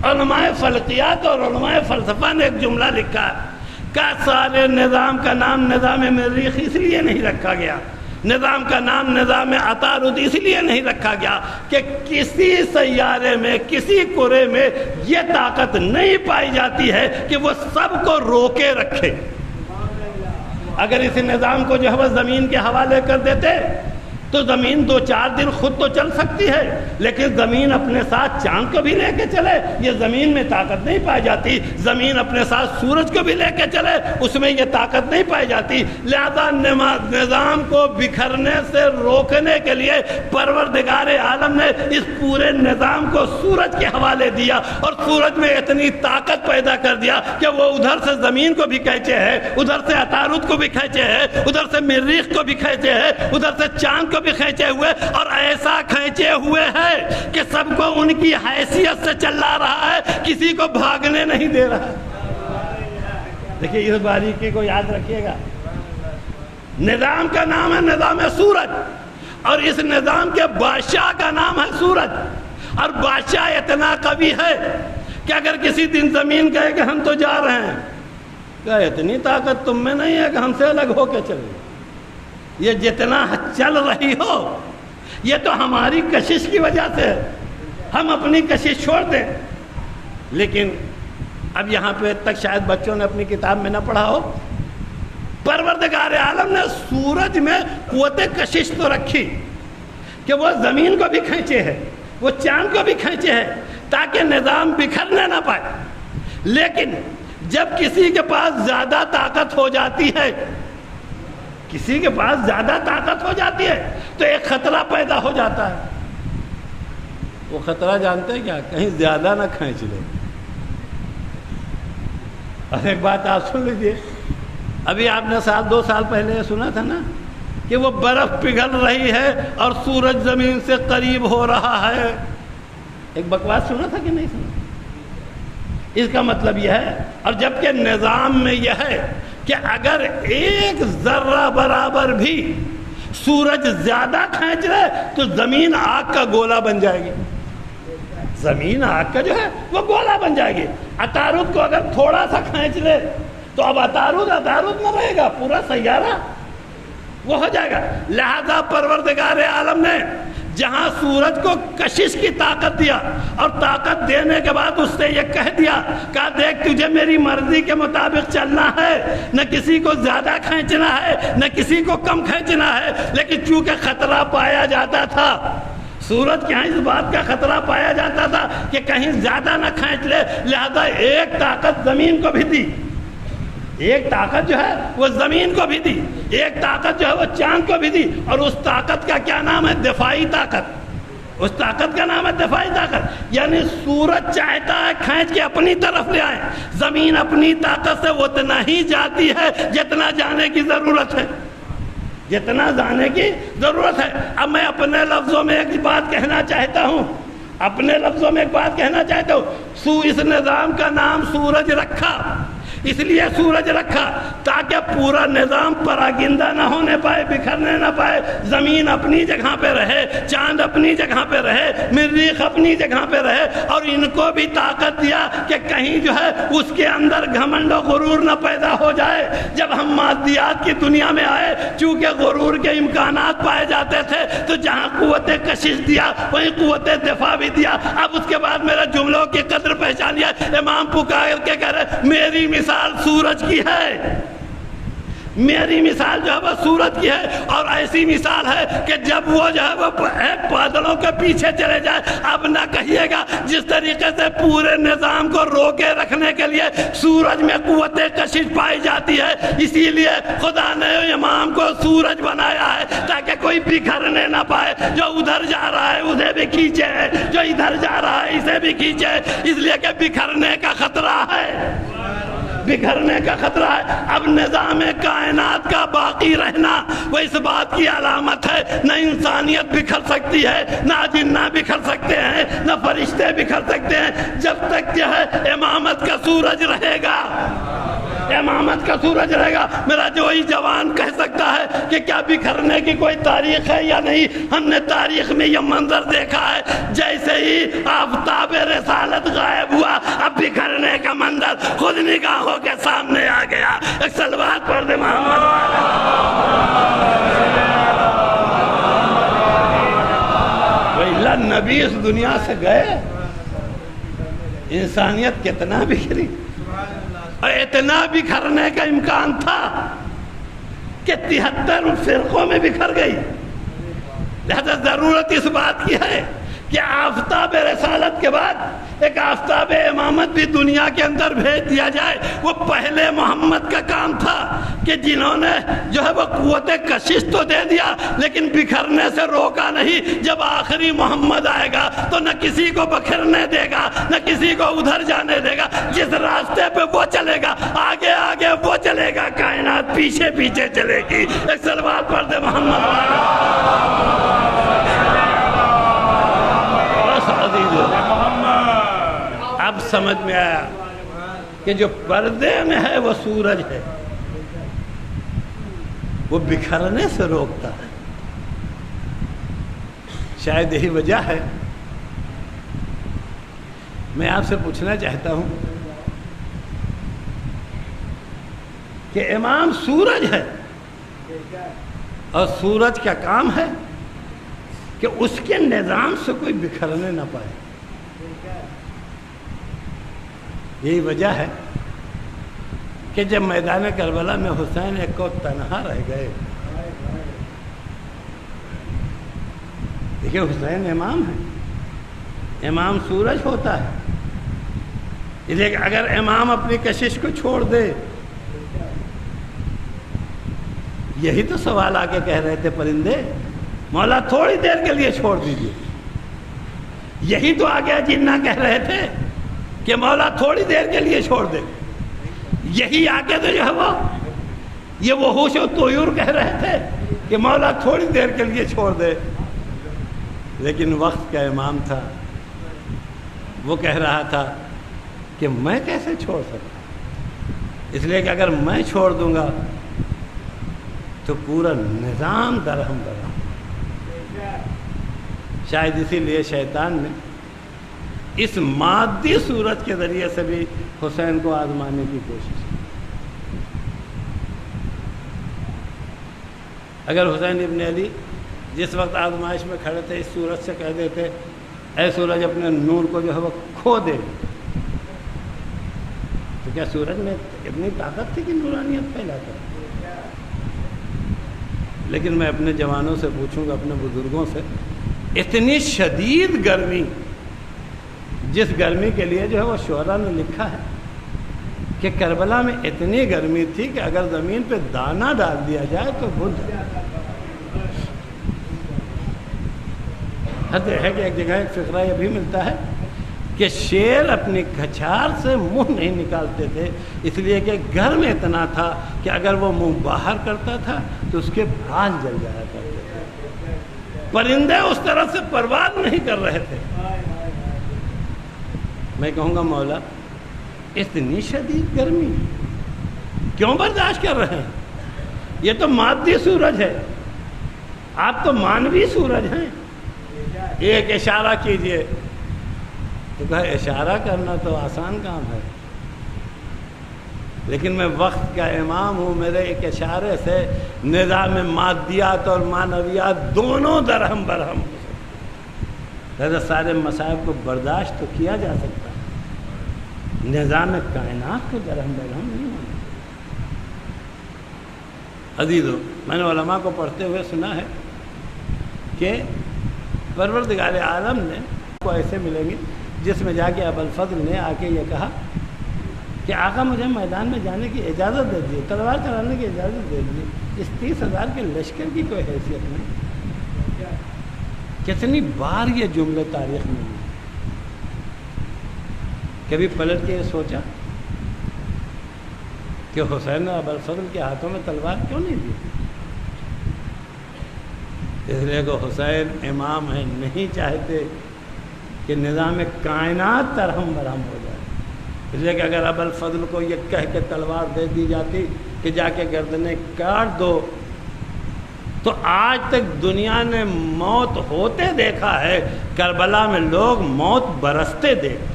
علماء فلکیات اور علماء فلسفہ نے ایک جملہ لکھا ہے کہ سارے نظام کا نام نظام مریخ اس لیے نہیں رکھا گیا، نظام کا نام نظام عطارد اس لیے نہیں رکھا گیا کہ کسی سیارے میں، کسی کرے میں یہ طاقت نہیں پائی جاتی ہے کہ وہ سب کو روکے رکھے۔ اگر اس نظام کو جو ہے وہ زمین کے حوالے کر دیتے تو زمین 2-4 دن خود تو چل سکتی ہے، لیکن زمین اپنے ساتھ چاند کو بھی لے کے چلے، یہ زمین میں طاقت نہیں پائی جاتی۔ زمین اپنے ساتھ سورج کو بھی لے کے چلے، اس میں یہ طاقت نہیں پائی جاتی۔ لہذا نظام کو بکھرنے سے روکنے کے لیے پروردگار عالم نے اس پورے نظام کو سورج کے حوالے دیا، اور سورج میں اتنی طاقت پیدا کر دیا کہ وہ ادھر سے زمین کو بھی کھینچے ہے، ادھر سے عطارد کو بھی کھینچے ہے، ادھر سے مریخ کو بھی کھینچے ہے، ادھر سے چاند کو بھی کھینچے ہوئے، اور ایسا کھینچے ہوئے ہے کہ سب کو ان کی حیثیت سے چلا رہا ہے، کسی کو بھاگنے نہیں دے رہا۔ دیکھیے اس باریکی کو یاد رکھیے گا، نظام کا نام ہے نظام سورج، اور اس نظام کے بادشاہ کا نام ہے سورج، اور بادشاہ اتنا قوی ہے کہ اگر کسی دن زمین کہے کہ ہم تو جا رہے ہیں، کہ اتنی طاقت تم میں نہیں ہے کہ ہم سے الگ ہو کے چلے، یہ جتنا چل رہی ہو یہ تو ہماری کشش کی وجہ سے ہے، ہم اپنی کشش چھوڑ دیں۔ لیکن اب یہاں پہ تک شاید بچوں نے اپنی کتاب میں نہ پڑھا ہو، پروردگار عالم نے سورج میں قوت کشش تو رکھی کہ وہ زمین کو بھی کھینچے ہے، وہ چاند کو بھی کھینچے ہے، تاکہ نظام بکھرنے نہ پائے۔ لیکن جب کسی کے پاس زیادہ طاقت ہو جاتی ہے، کسی کے پاس زیادہ طاقت ہو جاتی ہے تو ایک خطرہ پیدا ہو جاتا ہے۔ وہ خطرہ جانتے ہیں کیا؟ کہیں زیادہ نہ کھینچ لے۔ اور ایک بات آپ سن لیجیے، ابھی آپ نے 2 سال پہلے سنا تھا نا کہ وہ برف پگھل رہی ہے اور سورج زمین سے قریب ہو رہا ہے۔ ایک بکواس سنا تھا کہ نہیں سنا؟ اس کا مطلب یہ ہے، اور جبکہ نظام میں یہ ہے کہ اگر ایک ذرہ برابر بھی سورج زیادہ کھینچ رہے تو زمین آگ کا گولا بن جائے گی، زمین آگ کا جو ہے وہ گولا بن جائے گی۔ عطارد کو اگر تھوڑا سا کھینچ لے تو اب عطارد نہ رہے گا، پورا سیارہ وہ ہو جائے گا۔ لہذا پروردگار عالم نے جہاں سورج کو کشش کی طاقت دیا، اور طاقت دینے کے بعد اس سے یہ کہہ دیا کہ دیکھ تجھے میری مرضی کے مطابق چلنا ہے، نہ کسی کو زیادہ کھینچنا ہے نہ کسی کو کم کھینچنا ہے، لیکن چونکہ خطرہ پایا جاتا تھا، سورج کے ہاں اس بات کا خطرہ پایا جاتا تھا کہ کہیں زیادہ نہ کھینچ لے، لہذا ایک طاقت زمین کو بھی دی، ایک طاقت جو ہے وہ زمین کو بھی دی، ایک طاقت جو ہے وہ چاند کو بھی دی، اور اس طاقت کا کیا نام ہے؟ دفاعی طاقت۔ اس طاقت کا نام ہے دفاعی طاقت، یعنی سورج چاہتا ہے کھینچ کے اپنی طرف لے آئے، زمین اپنی طاقت سے اتنا ہی جاتی ہے جتنا جانے کی ضرورت ہے، جتنا جانے کی ضرورت ہے۔ اب میں اپنے لفظوں میں ایک بات کہنا چاہتا ہوں، اس نظام کا نام سورج رکھا، اس لیے سورج رکھا تاکہ پورا نظام پراگندہ نہ ہونے پائے، بکھرنے نہ پائے، زمین اپنی جگہ پہ رہے، چاند اپنی جگہ پہ رہے، مریخ اپنی جگہ پہ رہے، اور ان کو بھی طاقت دیا کہ کہیں جو ہے اس کے اندر گھمنڈ و غرور نہ پیدا ہو جائے۔ جب ہم مادیات کی دنیا میں آئے، چونکہ غرور کے امکانات پائے جاتے تھے، تو جہاں قوت کشش دیا وہیں قوت دفاع بھی دیا۔ اب اس کے بعد میرا جملوں کی قدر پہچانیے، امام پکار کے کہہ رہے میری مثال سورج کی ہے، میری مثال جو ہے وہ سورج کی ہے، اور ایسی مثال ہے کہ جب وہ جو ہے وہ بادلوں کے پیچھے چلے جائے، اب نہ کہیے گا جس طریقے سے پورے نظام کو روکے رکھنے کے لیے سورج میں قوت کشش پائی جاتی ہے، اسی لیے خدا نے امام کو سورج بنایا ہے تاکہ کوئی بکھرنے نہ پائے، جو ادھر جا رہا ہے اسے بھی کھینچے، جو ادھر جا رہا ہے اسے بھی کھینچے، اس لیے کہ بکھرنے کا خطرہ ہے، بکھرنے کا خطرہ ہے۔ اب نظام کائنات کا باقی رہنا وہ اس بات کی علامت ہے، نہ انسانیت بکھر سکتی ہے، نہ جنہ بکھر سکتے ہیں، نہ فرشتے بکھر سکتے ہیں، جب تک جو ہے امامت کا سورج رہے گا، امامت کا سورج رہے گا۔ میرا جو ہی جوان کہہ سکتا ہے کہ کیا بکھرنے کی کوئی تاریخ ہے یا نہیں، ہم نے تاریخ میں یہ منظر دیکھا ہے، جیسے ہی آفتاب رسالت غائب ہوا، اب بکھرنے کا منظر خود نگاہوں کے سامنے آ گیا۔ ایک صلوات پڑھ دے محمد۔ وَإِلَّا نبی اس دنیا سے گئے، انسانیت کتنا بکھری، اور اتنا بکھرنے کا امکان تھا کہ 73 فرقوں میں بکھر گئی۔ لہذا ضرورت اس بات کی ہے کہ آفتاب رسالت کے بعد ایک آفتاب امامت بھی دنیا کے اندر بھیج دیا جائے۔ وہ پہلے محمد کا کام تھا کہ جنہوں نے جو ہے وہ قوت کشش تو دے دیا لیکن بکھرنے سے روکا نہیں۔ جب آخری محمد آئے گا تو نہ کسی کو بکھرنے دے گا، نہ کسی کو ادھر جانے دے گا، جس راستے پہ وہ چلے گا آگے آگے وہ چلے گا، کائنات پیچھے پیچھے چلے گی۔ ایک صلوات پڑھ دے محمد۔ اب سمجھ میں آیا کہ جو پردے میں ہے وہ سورج ہے، وہ بکھرنے سے روکتا ہے۔ شاید یہی وجہ ہے میں آپ سے پوچھنا چاہتا ہوں کہ امام سورج ہے اور سورج کا کام ہے کہ اس کے نظام سے کوئی بکھرنے نہ پائے۔ یہی وجہ ہے کہ جب میدان کربلا میں حسین ایک کو تنہا رہ گئے، دیکھیں حسین امام ہے، امام سورج ہوتا ہے، لیکن اگر امام اپنی کشش کو چھوڑ دے، یہی تو سوال آ کے کہہ رہے تھے پرندے، مولا تھوڑی دیر کے لیے چھوڑ دیجیے، یہی تو آگے جنہ کہہ رہے تھے کہ مولا تھوڑی دیر کے لیے چھوڑ دے، یہی آگے تو جو ہے وہ یہ وحوش و طیور کہہ رہے تھے کہ مولا تھوڑی دیر کے لیے چھوڑ دے، لیکن وقت کا امام تھا، وہ کہہ رہا تھا کہ میں کیسے چھوڑ سکتا، اس لیے کہ اگر میں چھوڑ دوں گا تو پورا نظام درہم برہم۔ شاید اسی لیے شیطان نے اس مادی صورت کے ذریعے سے بھی حسین کو آزمانے کی کوشش کی۔ اگر حسین ابن علی جس وقت آزمائش میں کھڑے تھے اس سورج سے کہہ دیتے اے سورج اپنے نور کو جو ہے وہ کھو دے، تو کیا سورج میں اتنی طاقت تھی کہ نورانیت پھیلاتا؟ لیکن میں اپنے جوانوں سے پوچھوں گا، اپنے بزرگوں سے، اتنی شدید گرمی، جس گرمی کے لیے جو ہے وہ شعراء نے لکھا ہے کہ کربلا میں اتنی گرمی تھی کہ اگر زمین پہ دانہ ڈال دیا جائے تو بھول جائے۔ حد ہے کہ ایک جگہ ایک فقرہ یہ بھی ملتا ہے کہ شیر اپنی کھچار سے منہ نہیں نکالتے تھے، اس لیے کہ گرم اتنا تھا کہ اگر وہ منہ باہر کرتا تھا تو اس کے بال جل جایا کرتے تھے۔ پرندے اس طرح سے پرواز نہیں کر رہے تھے۔ میں کہوں گا مولا اتنی شدید گرمی کیوں برداشت کر رہے ہیں؟ یہ تو مادی سورج ہے، آپ تو مانوی سورج ہیں۔ ایک اشارہ کیجئے تو کہا اشارہ کرنا تو آسان کام ہے، لیکن میں وقت کا امام ہوں، میرے ایک اشارے سے نظام مادیات اور معنویات دونوں درہم برہم ہو سکتے۔ لہذا سارے مصائب کو برداشت تو کیا جا سکتا ہے، نظام کائنات کو درہم برہم نہیں ہونا۔ عزیزو، میں نے علماء کو پڑھتے ہوئے سنا ہے کہ پروردگار عالم نے کو ایسے ملیں گے جس میں جا کے ابوالفضل نے آ کے یہ کہا کہ آقا مجھے میدان میں جانے کی اجازت دے دیے، تلوار چلانے کی اجازت دے دیے، اس 30,000 کے لشکر کی کوئی حیثیت نہیں۔ کتنی بار یہ جملے تاریخ میں ہوئے، کبھی پلٹ کے یہ سوچا کہ حسین نے ابوالفضل کے ہاتھوں میں تلوار کیوں نہیں دی؟ اس لیے کہ حسین امام ہیں، نہیں چاہتے کہ نظام کائنات ترہم برہم ہو جائے، اس لیے کہ اگر ابوالفضل کو یہ کہہ کے تلوار دے دی جاتی کہ جا کے گردنیں کاٹ دو، تو آج تک دنیا نے موت ہوتے دیکھا ہے، کربلا میں لوگ موت برستے دیکھتے۔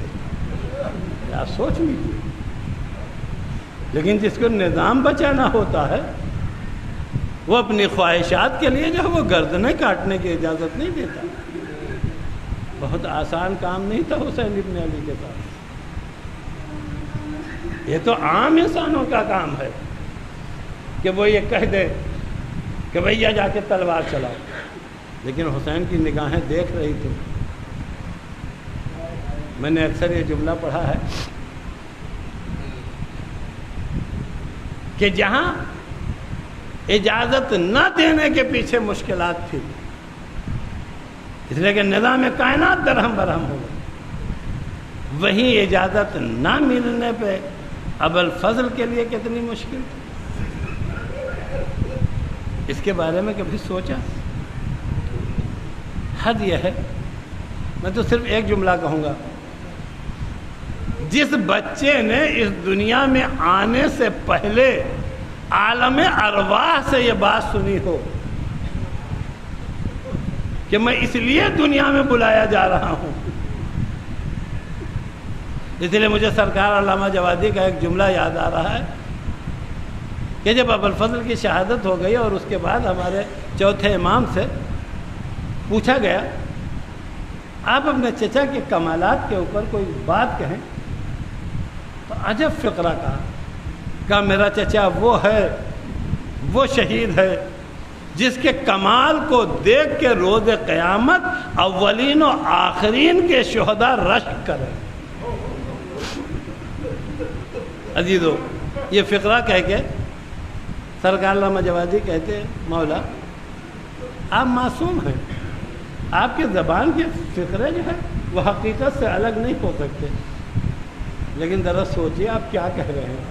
آپ سوچ لیجیے، لیکن جس کو نظام بچانا ہوتا ہے وہ اپنی خواہشات کے لیے جو ہے وہ گردنیں کاٹنے کی اجازت نہیں دیتا۔ بہت آسان کام نہیں تھا حسین ابن علی کے ساتھ، یہ تو عام انسانوں کا کام ہے کہ وہ یہ کہہ دے کہ بھیا جا کے تلوار چلاؤ، لیکن حسین کی نگاہیں دیکھ رہی تھی۔ میں نے اکثر یہ جملہ پڑھا ہے کہ جہاں اجازت نہ دینے کے پیچھے مشکلات تھی، اس لیے کہ نظام کائنات درہم برہم ہو گئی، وہیں اجازت نہ ملنے پہ ابوالفضل کے لیے کتنی مشکل تھی۔ اس کے بارے میں کبھی سوچا؟ حد یہ ہے، میں تو صرف ایک جملہ کہوں گا، جس بچے نے اس دنیا میں آنے سے پہلے عالم ارواح سے یہ بات سنی ہو کہ میں اس لیے دنیا میں بلایا جا رہا ہوں، اس لیے مجھے سرکار علامہ جوادی کا ایک جملہ یاد آ رہا ہے کہ جب ابوالفضل کی شہادت ہو گئی اور اس کے بعد ہمارے چوتھے امام سے پوچھا گیا آپ اپنے چچا کے کمالات کے اوپر کوئی بات کہیں، تو عجب فقرہ کہا میرا چچا وہ ہے، وہ شہید ہے جس کے کمال کو دیکھ کے روز قیامت اولین و آخرین کے شہداء رشک کریں۔ عزیزو، یہ فقرہ کہہ کے سرکار علامہ جوادی کہتے ہیں مولا آپ معصوم ہیں، آپ کے زبان کے فقرے جو ہے وہ حقیقت سے الگ نہیں ہو سکتے، لیکن ذرا سوچیے آپ کیا کہہ رہے ہیں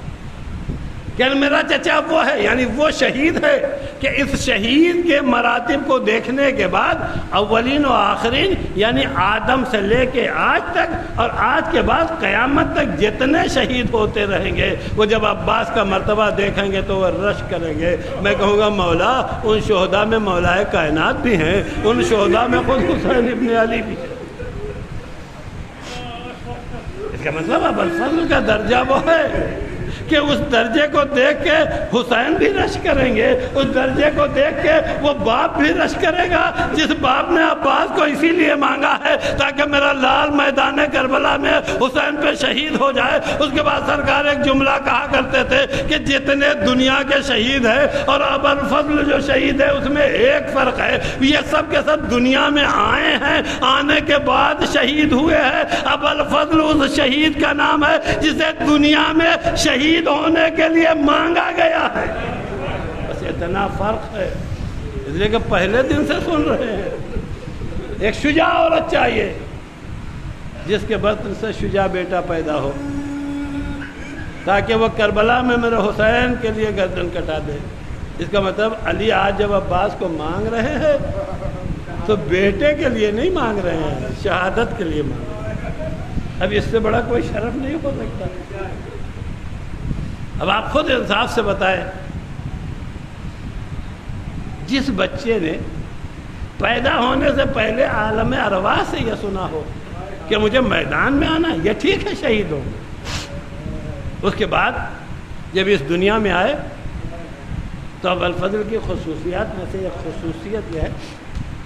کہ میرا چچا وہ ہے، یعنی وہ شہید ہے کہ اس شہید کے مراتب کو دیکھنے کے بعد اولین و آخرین یعنی آدم سے لے کے آج تک اور آج کے بعد قیامت تک جتنے شہید ہوتے رہیں گے وہ جب عباس کا مرتبہ دیکھیں گے تو وہ رشک کریں گے۔ میں کہوں گا مولا ان شہداء میں مولائے کائنات بھی ہیں، ان شہداء میں خود حسین ابن علی بھی ہے۔ اس کا مطلب ابوالفضل کا درجہ وہ ہے کہ اس درجے کو دیکھ کے حسین بھی رشک کریں گے، اس درجے کو دیکھ کے وہ باپ بھی رشک کرے گا جس باپ نے عباس کو اسی لیے مانگا ہے تاکہ میرا لال میدان کربلا میں حسین پہ شہید ہو جائے۔ اس کے بعد سرکار ایک جملہ کہا کرتے تھے کہ جتنے دنیا کے شہید ہیں اور ابوالفضل جو شہید ہے اس میں ایک فرق ہے، یہ سب کے سب دنیا میں آئے ہیں، آنے کے بعد شہید ہوئے ہیں۔ ابوالفضل اس شہید کا نام ہے جسے دنیا میں شہید ہونے کے لیے مانگا گیا ہے، بس اتنا فرق ہے۔ اس لیے کہ پہلے دن سے سن رہے ہیں ایک شجاع عورت چاہیے جس کے بطن سے شجاع بیٹا پیدا ہو تاکہ وہ کربلا میں میرے حسین کے لیے گردن کٹا دے۔ اس کا مطلب علی آج جب عباس کو مانگ رہے ہیں تو بیٹے کے لیے نہیں مانگ رہے ہیں، شہادت کے لیے مانگ رہے ہیں۔ اب اس سے بڑا کوئی شرف نہیں ہو سکتا۔ اب آپ خود انصاف سے بتائیں، جس بچے نے پیدا ہونے سے پہلے عالم ارواح سے یہ سنا ہو کہ مجھے میدان میں آنا ہے، یہ ٹھیک ہے شہید ہو، اس کے بعد جب اس دنیا میں آئے تو ابوالفضل کی خصوصیات میں سے ایک خصوصیت یہ ہے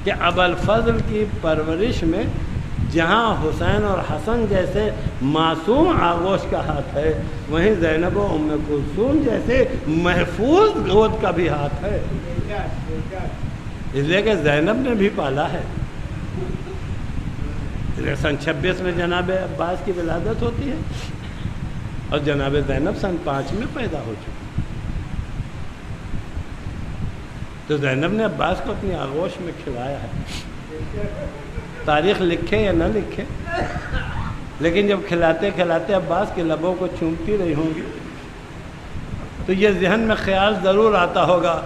کہ ابوالفضل کی پرورش میں جہاں حسین اور حسن جیسے معصوم آغوش کا ہاتھ ہے، وہیں زینب و ام کلثوم جیسے محفوظ گود کا بھی ہاتھ ہے، اس لیے کہ زینب نے بھی پالا ہے۔ سن 26 میں جناب عباس کی ولادت ہوتی ہے اور جناب زینب سن 5 میں پیدا ہو چکی، تو زینب نے عباس کو اپنی آغوش میں کھلایا ہے۔ تاریخ لکھے یا نہ لکھے، لیکن جب کھلاتے کھلاتے عباس کے لبوں کو چومتی رہی ہوں گی تو یہ ذہن میں خیال ضرور آتا ہوگا،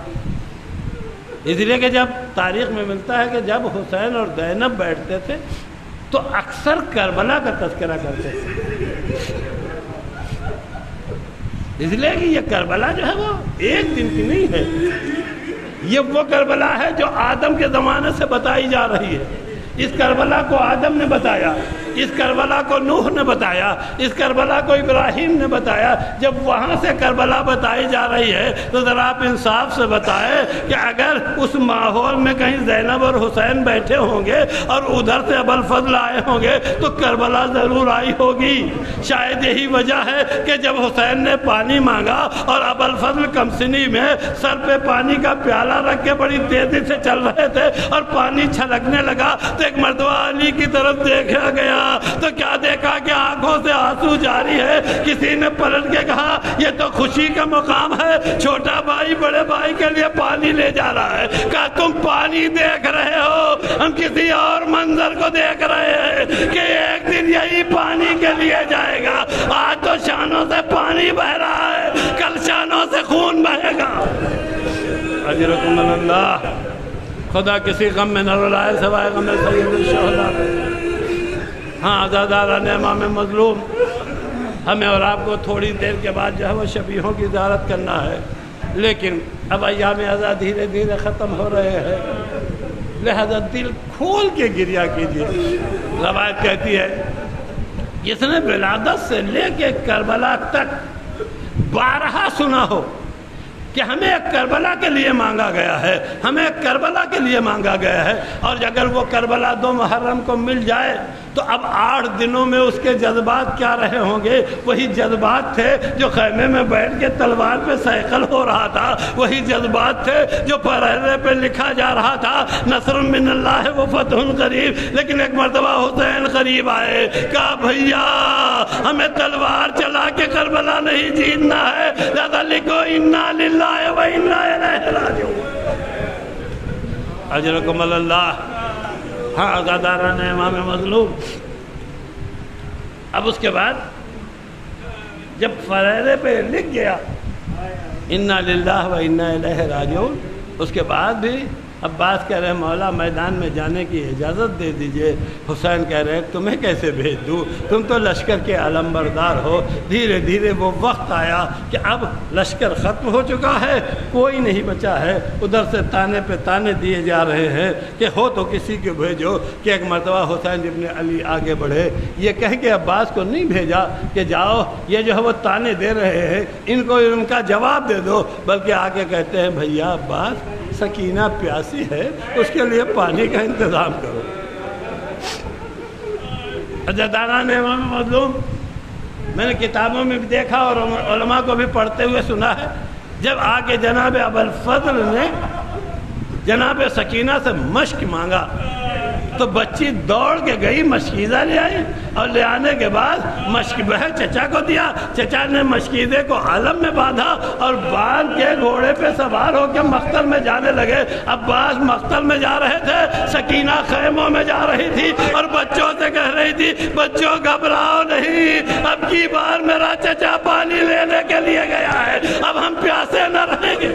اس لیے کہ جب تاریخ میں ملتا ہے کہ جب حسین اور زینب بیٹھتے تھے تو اکثر کربلا کا تذکرہ کرتے تھے، اس لیے کہ یہ کربلا جو ہے وہ ایک دن کی نہیں ہے، یہ وہ کربلا ہے جو آدم کے زمانے سے بتائی جا رہی ہے۔ اس کربلا کو آدم نے بتایا، اس کربلا کو نوح نے بتایا، اس کربلا کو ابراہیم نے بتایا۔ جب وہاں سے کربلا بتائی جا رہی ہے تو ذرا آپ انصاف سے بتائیں کہ اگر اس ماحول میں کہیں زینب اور حسین بیٹھے ہوں گے اور ادھر سے ابوالفضل آئے ہوں گے تو کربلا ضرور آئی ہوگی۔ شاید یہی وجہ ہے کہ جب حسین نے پانی مانگا اور ابوالفضل کمسنی میں سر پہ پانی کا پیالہ رکھ کے بڑی تیزی سے چل رہے تھے اور پانی چھلکنے لگا تو ایک مرتبہ علی کی طرف دیکھا گیا تو کیا دیکھا کہ آنکھوں سے آنسو جاری ہے۔ کسی نے پلٹ کے کہا یہ تو خوشی کا مقام ہے، چھوٹا بھائی بڑے بھائی کے لیے پانی لے جا رہا ہے۔ کہا تم پانی دیکھ رہے ہو، ہم کسی اور منظر کو دیکھ رہے ہیں کہ ایک دن یہی پانی کے لیے جائے گا۔ آج تو شانوں سے پانی بہ رہا ہے، کل شانوں سے خون بہے گا۔ اجرکم اللہ۔ خدا کسی غم میں نہ رلائے سوائے غم سید الشہداء۔ ہاں عزاداران امام مظلوم، ہمیں اور آپ کو تھوڑی دیر کے بعد جو ہے وہ شبیہوں کی زیارت کرنا ہے، لیکن اب ایام عزا دھیرے دھیرے ختم ہو رہے ہیں، لہذا دل کھول کے گریہ کیجیے۔ روایت کہتی ہے جس نے ولادت سے لے کے کربلا تک بارہا سنا ہو کہ ہمیں ایک کربلا کے لیے مانگا گیا ہے، ہمیں ایک کربلا کے لیے مانگا گیا ہے، اور اگر وہ کربلا 2 محرم کو مل جائے تو اب 8 دنوں میں اس کے جذبات کیا رہے ہوں گے؟ وہی جذبات تھے جو خیمے میں بیٹھ کے تلوار پہ سائیکل ہو رہا تھا، وہی جذبات تھے جو پرہرے پہ لکھا جا رہا تھا نصر من اللہ و فتح قریب۔ لیکن ایک مرتبہ حسین قریب آئے، کہا بھیا ہمیں تلوار چلا کے کربلا نہیں جیتنا ہے، لہذا لکھو انا للہ و انا الیہ راجعون۔ اجرکم اللہ۔ ہاں عزاداران امام مظلوم، اب اس کے بعد جب فرائض پہ لکھ گیا انا للہ و انا الیہ راجعون، اس کے بعد بھی عباس کہہ رہے مولا میدان میں جانے کی اجازت دے دیجئے۔ حسین کہہ رہے تمہیں کیسے بھیج دوں، تم تو لشکر کے علمبردار ہو۔ دھیرے دھیرے وہ وقت آیا کہ اب لشکر ختم ہو چکا ہے، کوئی نہیں بچا ہے، ادھر سے تانے پہ تانے دیے جا رہے ہیں کہ ہو تو کسی کو بھیجو۔ کہ ایک مرتبہ حسین ابن علی آگے بڑھے، یہ کہہ کے عباس کو نہیں بھیجا کہ جاؤ یہ جو ہے وہ تانے دے رہے ہیں ان کو ان کا جواب دے دو، بلکہ آگے کہتے ہیں بھیا عباس سکینہ پیاسی ہے، اس کے لیے پانی کا انتظام کرو۔ عزاداران امام مظلوم، میں نے کتابوں میں بھی دیکھا اور علماء کو بھی پڑھتے ہوئے سنا ہے، جب آگے جناب ابوالفضل نے جناب سکینہ سے مشک مانگا تو بچی دوڑ کے گئی، مشکیزہ لے آئی اور لے آنے کے بعد مشک بہ چچا کو دیا۔ چچا نے مشکیزے کو علم میں باندھا اور باندھ کے گھوڑے پہ سوار ہو کے مقتل میں جانے لگے۔ عباس مقتل میں جا رہے تھے، سکینہ خیموں میں جا رہی تھی اور بچوں سے کہہ رہی تھی بچوں گھبراؤ نہیں، اب کی بار میرا چچا پانی لینے کے لیے گیا ہے، اب ہم پیاسے نہ رہیں گے۔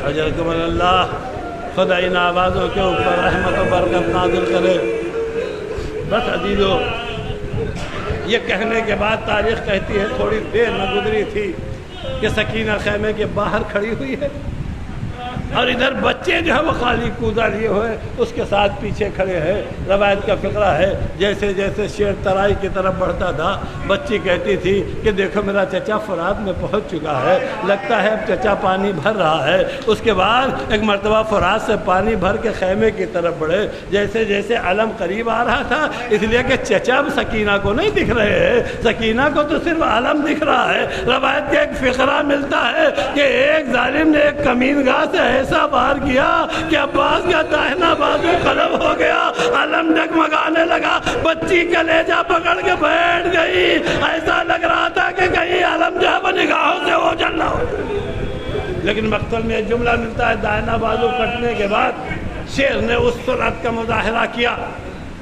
اجرکم اللہ۔ خدا ان آوازوں کے اوپر رحمت و برکت نازل کرے۔ بس عزیزو یہ کہنے کے بعد تاریخ کہتی ہے تھوڑی دیر نہ گزری تھی کہ سکینہ خیمے کے باہر کھڑی ہوئی ہے اور ادھر بچے جو ہے وہ خالی کودا لیے ہوئے اس کے ساتھ پیچھے کھڑے ہیں۔ روایت کا فقرہ ہے جیسے جیسے شیر ترائی کی طرف بڑھتا تھا بچی کہتی تھی کہ دیکھو میرا چچا فرات میں پہنچ چکا ہے، لگتا ہے اب چچا پانی بھر رہا ہے۔ اس کے بعد ایک مرتبہ فرات سے پانی بھر کے خیمے کی طرف بڑھے، جیسے جیسے علم قریب آ رہا تھا اس لیے کہ چچا اب سکینہ کو نہیں دکھ رہے ہیں، سکینہ کو تو صرف علم دکھ رہا ہے۔ روایت کا ایک فقرہ ملتا ہے کہ ایک ظالم نے ایک کمین گاہ سے ایسا وار کیا کہ عباس کا داہنا بازو قلم ہو گیا، علم ڈگمگانے لگا، بچی کلیجہ پکڑ کے بیٹھ گئی، ایسا لگ رہا تھا کہ کہیں علم جو ہے وہ نگاہوں سے اوجھل نہ ہو۔ لیکن مقتل میں ایک جملہ ملتا ہے داہنا بازو کٹنے کے بعد شیر نے اس سرعت کا مظاہرہ کیا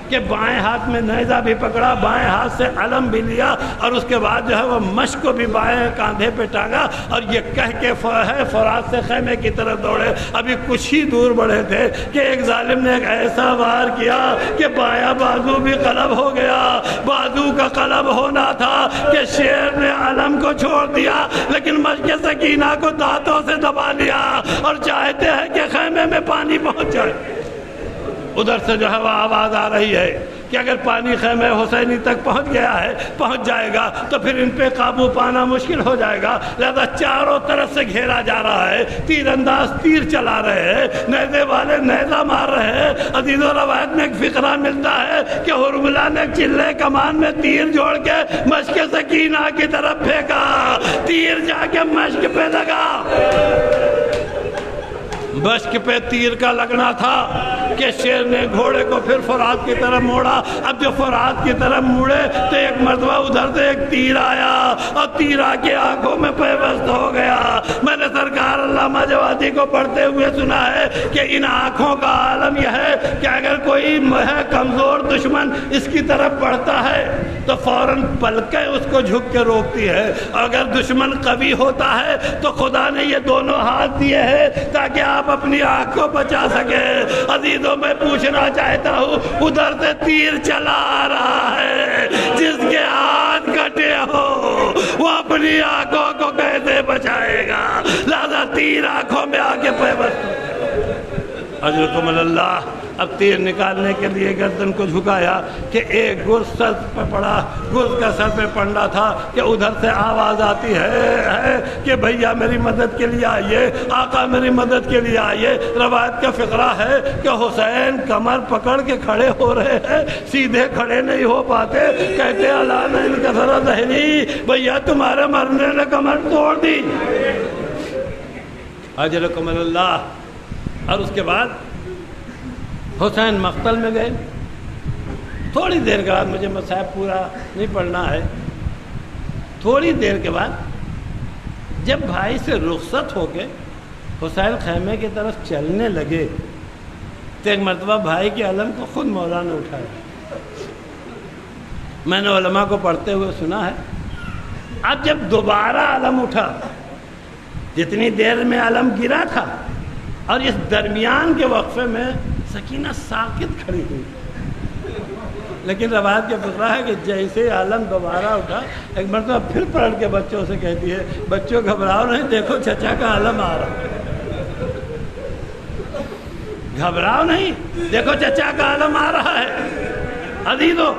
کہ بائیں ہاتھ میں نیزہ بھی پکڑا، بائیں ہاتھ سے علم بھی لیا اور اس کے بعد جو ہے وہ مشق کو بھی بائیں کاندھے پہ ٹانگا اور یہ کہہ کے فرات سے خیمے کی طرف دوڑے۔ ابھی کچھ ہی دور بڑھے تھے کہ ایک ظالم نے ایک ایسا وار کیا کہ بایاں بازو بھی قلب ہو گیا۔ بازو کا قلب ہونا تھا کہ شیر نے علم کو چھوڑ دیا لیکن مشق سکینہ کو دانتوں سے دبا لیا اور چاہتے ہیں کہ خیمے میں پانی پہنچ جائے۔ ادھر سے جو ہے وہ آواز آ رہی ہے کہ اگر پانی خیمہ حسینی تک پہنچ گیا ہے، پہنچ جائے گا تو پھر ان پہ قابو پانا مشکل ہو جائے گا، لہذا چاروں طرف سے گھیرا جا رہا ہے، تیر انداز تیر چلا رہے ہیں، نیزے والے نیزہ مار رہے ہیں۔ عزیز و روایت میں ایک فقرہ ملتا ہے کہ حرملہ نے چلے کمان میں تیر جوڑ کے مشق سکینہ کی طرف پھینکا، تیر جا کے مشق پہ لگا۔ مشق پہ تیر کا لگنا تھا کہ شیر نے گھوڑے کو پھر فرات کی طرف موڑا۔ اب جو فرات کی طرف موڑے تو ایک مرتبہ ادھر سے ایک تیر آیا اور تیر آ کے آنکھوں میں پیوست ہو گیا۔ میں نے سرکار علامہ جوادی کو پڑھتے ہوئے سنا ہے کہ ان آنکھوں کا عالم یہ ہے کہ اگر کوئی کمزور دشمن اس کی طرف بڑھتا ہے تو فوراً پلکیں اس کو جھک کے روکتی ہے، اگر دشمن قوی ہوتا ہے تو خدا نے یہ دونوں ہاتھ دیے ہیں تاکہ آپ اپنی آنکھ کو بچا سکے۔ عزیزوں میں پوچھنا چاہتا ہوں ادھر سے تیر چلا آ رہا ہے، جس کے ہاتھ کٹے ہو وہ اپنی آنکھوں کو کیسے بچائے گا؟ لہذا تیر آنکھوں میں آ کے پیوست ہو۔ اجرکم اللہ۔ اب تیر نکالنے کے لیے گردن کو جھکایا کہ ایک گرز سر پہ پڑا، گرز کا سر پہ پڑنا تھا کہ ادھر سے آواز آتی ہے کہ بھیا میری مدد کے لیے آئیے، آقا میری مدد کے لیے آئیے۔ روایت کا فقرہ ہے کہ حسین کمر پکڑ کے کھڑے ہو رہے ہیں، سیدھے کھڑے نہیں ہو پاتے، کہتے الانا انکسر ظہری، بھیا تمہارے مرنے نے کمر توڑ دی۔ اجرکم اللہ۔ اور اس کے بعد حسین مقتل میں گئے۔ تھوڑی دیر کے بعد، مجھے مصحف پورا نہیں پڑھنا ہے، تھوڑی دیر کے بعد جب بھائی سے رخصت ہو کے حسین خیمے کی طرف چلنے لگے تو ایک مرتبہ بھائی کے علم کو خود مولا نے اٹھایا۔ میں نے علماء کو پڑھتے ہوئے سنا ہے اب جب دوبارہ علم اٹھا، جتنی دیر میں علم گرا تھا اور اس درمیان کے وقفے میں سکینہ ساکت کھڑی ہوئی، لیکن روایت کے فقرہ ہے کہ جیسے علم دوبارہ اٹھا ایک مرتبہ پھر پلٹ کے بچوں سے کہتی ہے بچوں گھبراؤ نہیں، دیکھو چچا کا علم آ رہا ہے، گھبراؤ نہیں، دیکھو چچا کا علم آ رہا ہے۔ عزیزو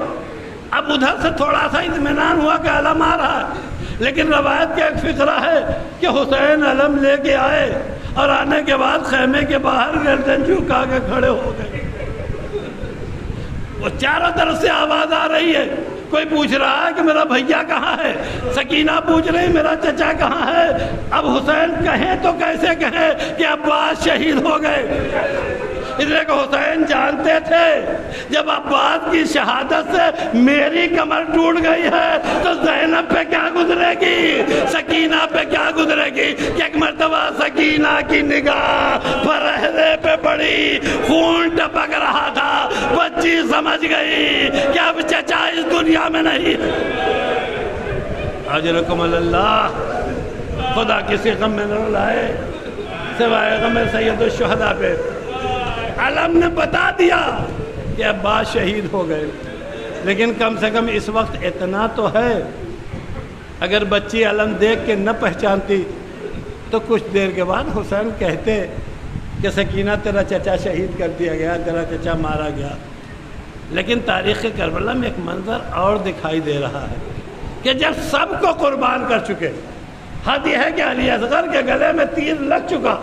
اب ادھر سے تھوڑا سا اطمینان ہوا کہ علم آ رہا ہے، لیکن روایت کا ایک فقرہ ہے کہ حسین علم لے کے آئے اور آنے کے بعد خیمے کے باہر گردن جھکا کے کھڑے ہو گئے۔ وہ چاروں طرف سے آواز آ رہی ہے، کوئی پوچھ رہا ہے کہ میرا بھیا کہاں ہے، سکینہ پوچھ رہی میرا چچا کہاں ہے۔ اب حسین کہیں تو کیسے کہیں کہ عباس شہید ہو گئے، اس لیے کہ حسین جانتے تھے جب عباس کی شہادت سے میری کمر ٹوٹ گئی ہے تو زینب پہ کیا گزرے گی، سکینہ پہ کیا گزرے گی۔ کہ ایک مرتبہ سکینہ کی نگاہ فرحرے پہ پڑی، خون ٹپک رہا تھا، بچی سمجھ گئی کہ اب چچا اس دنیا میں نہیں ہے۔ اجرکم اللہ۔ خدا کسی غم میں نہ لائے سوائے غم سید الشہداء پہ۔ علم نے بتا دیا کہ عباس شہید ہو گئے، لیکن کم سے کم اس وقت اتنا تو ہے، اگر بچی علم دیکھ کے نہ پہچانتی تو کچھ دیر کے بعد حسین کہتے کہ سکینہ تیرا چچا شہید کر دیا گیا، تیرا چچا مارا گیا۔ لیکن تاریخ کربلا میں ایک منظر اور دکھائی دے رہا ہے کہ جب سب کو قربان کر چکے، حد یہ ہے کہ علی اصغر کے گلے میں تیر لگ چکا،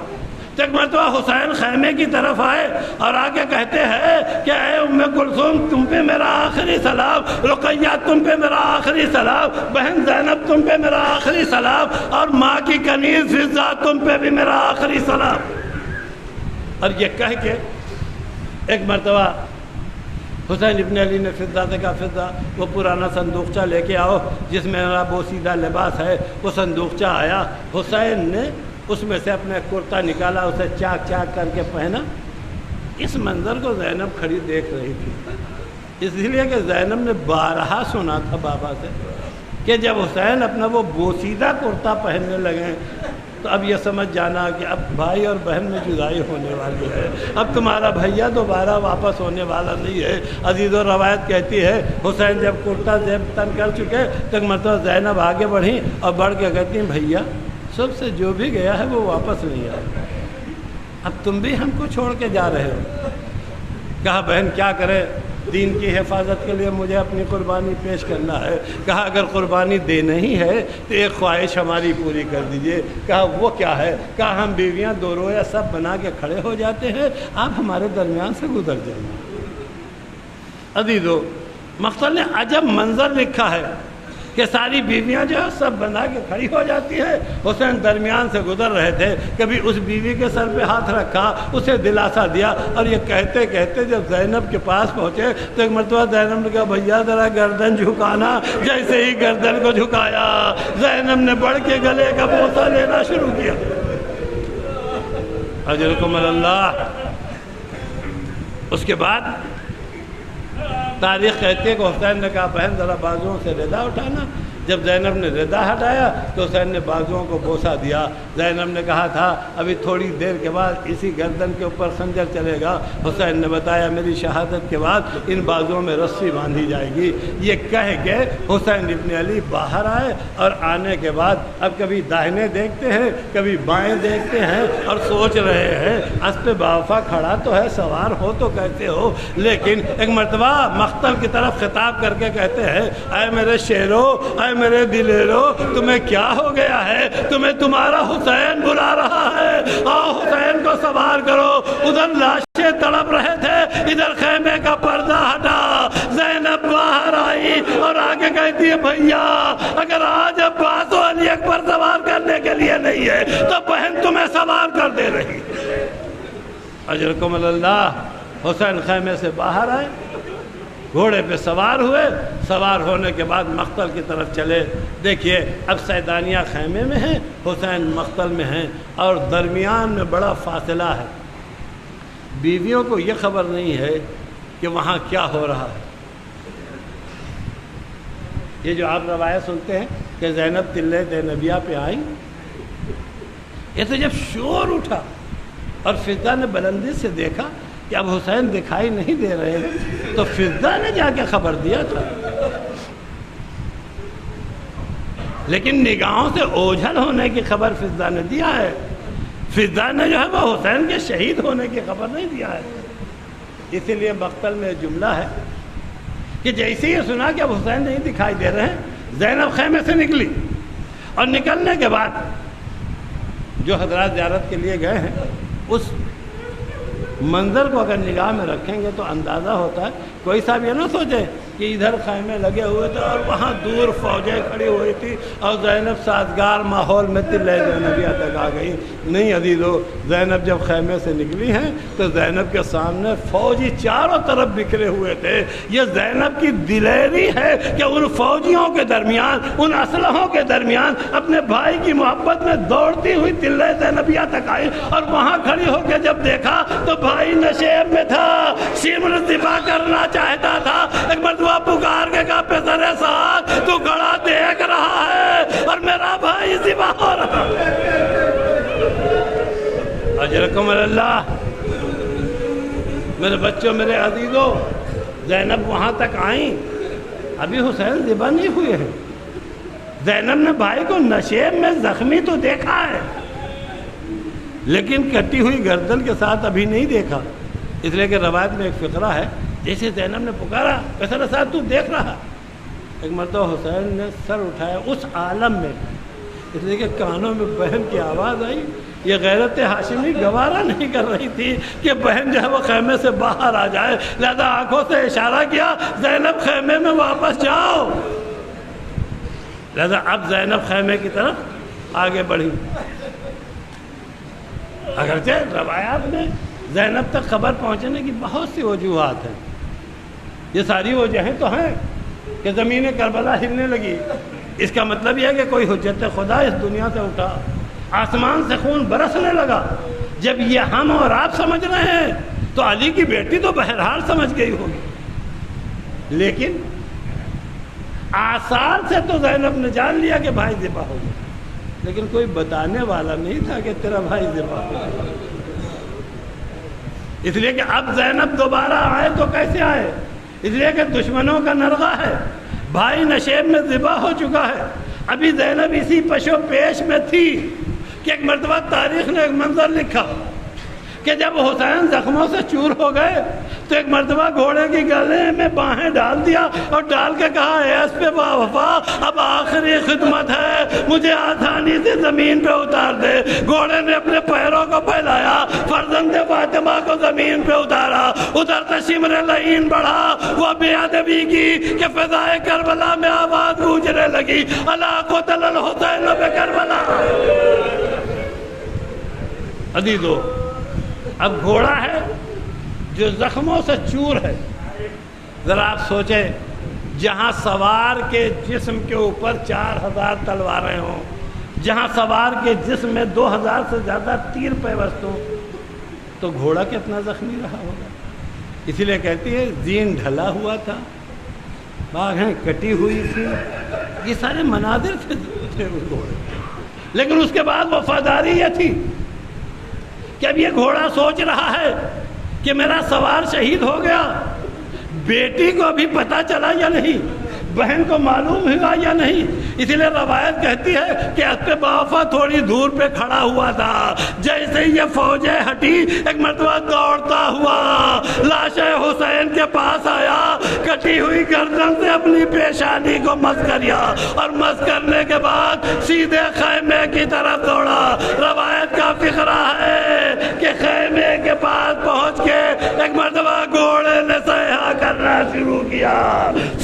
تو ایک مرتبہ حسین خیمے کی طرف آئے اور آگے کہتے ہیں کہ اے ام کلثوم تم پہ میرا آخری سلام، رقیہ تم پہ میرا آخری سلام، بہن زینب تم پہ میرا آخری سلام، اور ماں کی کنیز فضہ تم پہ بھی میرا آخری سلام۔ اور یہ کہہ کے ایک مرتبہ حسین ابن علی نے فضہ سے کہا فضہ وہ پرانا صندوقچہ لے کے آؤ جس میں میرا بوسیدہ لباس ہے۔ وہ صندوقچہ آیا، حسین نے اس میں سے اپنا کرتا نکالا، اسے چاک چاک کر کے پہنا۔ اس منظر کو زینب کھڑی دیکھ رہی تھی، اس لیے کہ زینب نے بارہا سنا تھا بابا سے کہ جب حسین اپنا وہ بوسیدہ کرتا پہننے لگے تو اب یہ سمجھ جانا کہ اب بھائی اور بہن میں جدائی ہونے والی ہے، اب تمہارا بھیا دوبارہ واپس ہونے والا نہیں ہے۔ عزیز و روایت کہتی ہے حسین جب کرتا زیب تن کر چکے تو ایک مرتبہ زینب آگے بڑھی اور بڑھ کے کہتی ہیں بھیا سب سے جو بھی گیا ہے وہ واپس نہیں آیا، اب تم بھی ہم کو چھوڑ کے جا رہے ہو۔ کہا بہن کیا کرے، دین کی حفاظت کے لیے مجھے اپنی قربانی پیش کرنا ہے۔ کہا اگر قربانی دینا ہی ہے تو ایک خواہش ہماری پوری کر دیجئے۔ کہا وہ کیا ہے؟ کہا ہم بیویاں دو رویا سب بنا کے کھڑے ہو جاتے ہیں، آپ ہمارے درمیان سے گزر جائیں۔ عزیزو مقتل نے عجب منظر لکھا ہے کہ ساری بیویاں جو ہے سب بنا کے کھڑی ہو جاتی ہے، حسین درمیان سے گزر رہے تھے، کبھی اس بیوی کے سر پہ ہاتھ رکھا، اسے دلاسا دیا، اور یہ کہتے کہتے جب زینب کے پاس پہنچے تو ایک مرتبہ زینب نے کہا بھیا ذرا گردن جھکانا۔ جیسے ہی گردن کو جھکایا زینب نے بڑھ کے گلے کا بوسہ لینا شروع کیا۔ اجرکم اللہ۔ اس کے بعد تاریخ کہتی ہے کہ حسین نے کہا بہن ذرا بازوؤں سے ردا اٹھانا۔ جب زینب نے ردا ہٹایا تو حسین نے بازوؤں کو بوسہ دیا۔ زینب نے کہا تھا ابھی تھوڑی دیر کے بعد اسی گردن کے اوپر خنجر چلے گا۔ حسین نے بتایا میری شہادت کے بعد ان بازوؤں میں رسی باندھی جائے گی۔ یہ کہہ کے حسین ابن علی باہر آئے، اور آنے کے بعد اب کبھی داہنے دیکھتے ہیں کبھی بائیں دیکھتے ہیں اور سوچ رہے ہیں اسب پہ باوفا کھڑا تو ہے، سوار ہو تو کہتے ہو، لیکن ایک مرتبہ مقتل کی طرف خطاب کر کے کہتے ہیں اے میرے شیرو، اے میرے دلیرو، تمہیں کیا ہو گیا ہے؟ تمہیں تمہارا حسین بلا رہا ہے، آؤ حسین کو سوار کرو۔ ادھر لاشیں تڑپ رہے تھے، ادھر خیمے کا پردہ ہٹا، زینب باہر آئی اور آگے کہتی ہے بھیا اگر آج عباس و علی اکبر سوار کرنے کے لیے نہیں ہے تو بہن تمہیں سوار کر دے رہی۔ اجرکم اللہ۔ حسین خیمے سے باہر آئے، گھوڑے پہ سوار ہوئے، سوار ہونے کے بعد مقتل کی طرف چلے۔ دیکھیے اب سیدانیہ خیمے میں ہیں، حسین مقتل میں ہیں، اور درمیان میں بڑا فاصلہ ہے۔ بیویوں کو یہ خبر نہیں ہے کہ وہاں کیا ہو رہا ہے۔ یہ جو آپ روایت سنتے ہیں کہ زینب تلے زینبیہ پہ آئیں، یہ تو جب شور اٹھا اور فضہ نے بلندی سے دیکھا کہ اب حسین دکھائی نہیں دے رہے ہیں تو فضہ نے جا کے خبر دیا تھا، لیکن نگاہوں سے اوجھل ہونے کی خبر فضہ نے دیا ہے۔ فضہ نے جو ہے وہ حسین کے شہید ہونے کی خبر نہیں دیا ہے۔ اسی لیے مقتل میں جملہ ہے کہ جیسے ہی سنا کہ اب حسین نہیں دکھائی دے رہے ہیں، زینب خیمے سے نکلی، اور نکلنے کے بعد جو حضرات زیارت کے لیے گئے ہیں اس منظر کو اگر نگاہ میں رکھیں گے تو اندازہ ہوتا ہے، کوئی صاحب یہ نہ سوچے کہ ادھر خیمے لگے ہوئے تھے اور وہاں دور فوجیں کھڑی ہوئی تھی اور زینب سازگار ماحول میں تلے زینبیہ تک آ گئی۔ نہیں عزیزو، زینب جب خیمے سے نکلی ہیں تو زینب کے سامنے فوجی چاروں طرف بکھرے ہوئے تھے۔ یہ زینب کی دلیری ہے کہ ان فوجیوں کے درمیان، ان اسلحوں کے درمیان اپنے بھائی کی محبت میں دوڑتی ہوئی تلے زینبیہ تک آئی، اور وہاں کھڑی ہو کے جب دیکھا تو بھائی نشیب میں تھا، شمر ذبح کرنا چاہتا تھا۔ ایک مرتبہ پکار کے کہا پسر سعد تو کھڑا دیکھ رہا ہے اور میرا بھائی ذبح ہو رہا ہے۔ اجرکم اللہ۔ میرے بچوں، میرے عزیزوں، زینب وہاں تک آئیں ابھی حسین ذبح نہیں ہوئے ہیں. زینب نے بھائی کو نشیب میں زخمی تو دیکھا ہے لیکن کٹی ہوئی گردن کے ساتھ ابھی نہیں دیکھا. اس لیے کہ روایت میں ایک فقرہ ہے، جیسے زینب نے پکارا کیسر صاحب تو دیکھ رہا، ایک مرتبہ حسین نے سر اٹھایا اس عالم میں، اس لیے کہ کانوں میں بہن کی آواز آئی. یہ غیرت ہاشمی گوارا نہیں کر رہی تھی کہ بہن جو ہے وہ خیمے سے باہر آ جائے، لہذا آنکھوں سے اشارہ کیا زینب خیمے میں واپس جاؤ. لہذا اب زینب خیمے کی طرف آگے بڑھی. اگرچہ روایات میں زینب تک خبر پہنچنے کی بہت سی وجوہات ہیں. یہ ساری وجہیں تو ہیں کہ زمین کربلا ہلنے لگی، اس کا مطلب یہ ہے کہ کوئی حجت خدا اس دنیا سے اٹھا، آسمان سے خون برسنے لگا. جب یہ ہم اور آپ سمجھ رہے ہیں تو علی کی بیٹی تو بہرحال سمجھ گئی ہوگی، لیکن آثار سے تو زینب نے جان لیا کہ بھائی ذبح ہو گیا، لیکن کوئی بتانے والا نہیں تھا کہ تیرا بھائی ذبح ہو گیا. اس لیے کہ اب زینب دوبارہ آئے تو کیسے آئے؟ اس لیے کہ دشمنوں کا نرغہ ہے، بھائی نشیب میں ذبح ہو چکا ہے. ابھی زینب اسی پشو پیش میں تھی کہ ایک مرتبہ تاریخ نے ایک منظر لکھا کہ جب حسین زخموں سے چور ہو گئے تو ایک مرتبہ گھوڑے کی گلے میں باہیں ڈال دیا اور ڈال کے کہا اے اس پہ با وفا اب آخری خدمت ہے، مجھے آسانی سے زمین پہ اتار دے. گھوڑے نے اپنے پیروں کو پھیلایا، فرزند فاطمہ کو زمین پہ اتارا، ادھر شمر لعین بڑھا، وہ بے ادبی کی کہ فضائے کربلا میں آواز گونجنے لگی الا قتل الحسین بکربلا. عزیزو، اب گھوڑا ہے جو زخموں سے چور ہے. ذرا آپ سوچیں، جہاں سوار کے جسم کے اوپر 4000 تلواریں ہوں، جہاں سوار کے جسم میں 2000 سے زیادہ تیر پیوست ہوں، تو گھوڑا کتنا زخمی رہا ہوگا. اسی لیے کہتی ہے زین ڈھلا ہوا تھا، باگھیں کٹی ہوئی تھی، یہ سارے مناظر تھے اس گھوڑے. لیکن اس کے بعد وفاداری یہ تھی کہ اب یہ گھوڑا سوچ رہا ہے کہ میرا سوار شہید ہو گیا، بیٹی کو ابھی پتہ چلا یا نہیں، بہن کو معلوم ہوا یا نہیں. اسی لیے روایت کہتی ہے کہ اس پہ باوفا تھوڑی دور پہ کھڑا ہوا تھا. جیسے یہ فوجیں ہٹی ایک مرتبہ دوڑتا ہوا لاش حسین کے پاس آیا، کٹی ہوئی گردن سے اپنی پیشانی کو مس کریا اور مس کرنے کے بعد سیدھے خیمے کی طرف دوڑا. روایت کا فقرہ ہے کہ خیمے کے پاس پہنچ کے ایک مرتبہ گھوڑے نے صیحہ کرنا شروع کیا.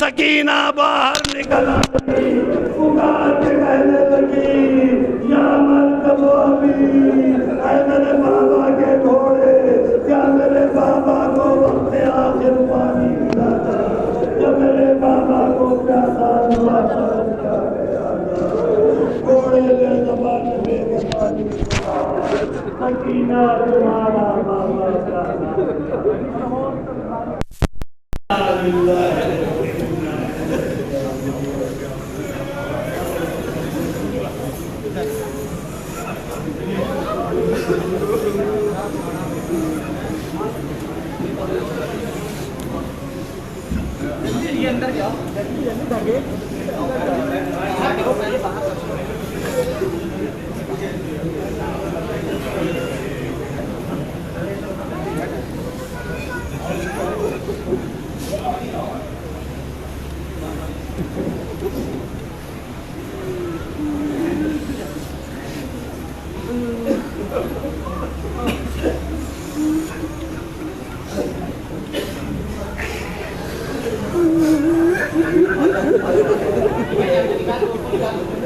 سکینہ باہر نکلا، پکار کے کہنے لگی یا مرکب ابھی، اے میرے بابا کے گھوڑے، کیا میرے بابا کو وقت آخر پانی ملا تھا، یا میرے بابا کو پیاسا ہوا تھا. گھوڑے نے زبان میں پانی ملا، سکینہ تمہارا بابا یہ اندر کیا Gracias.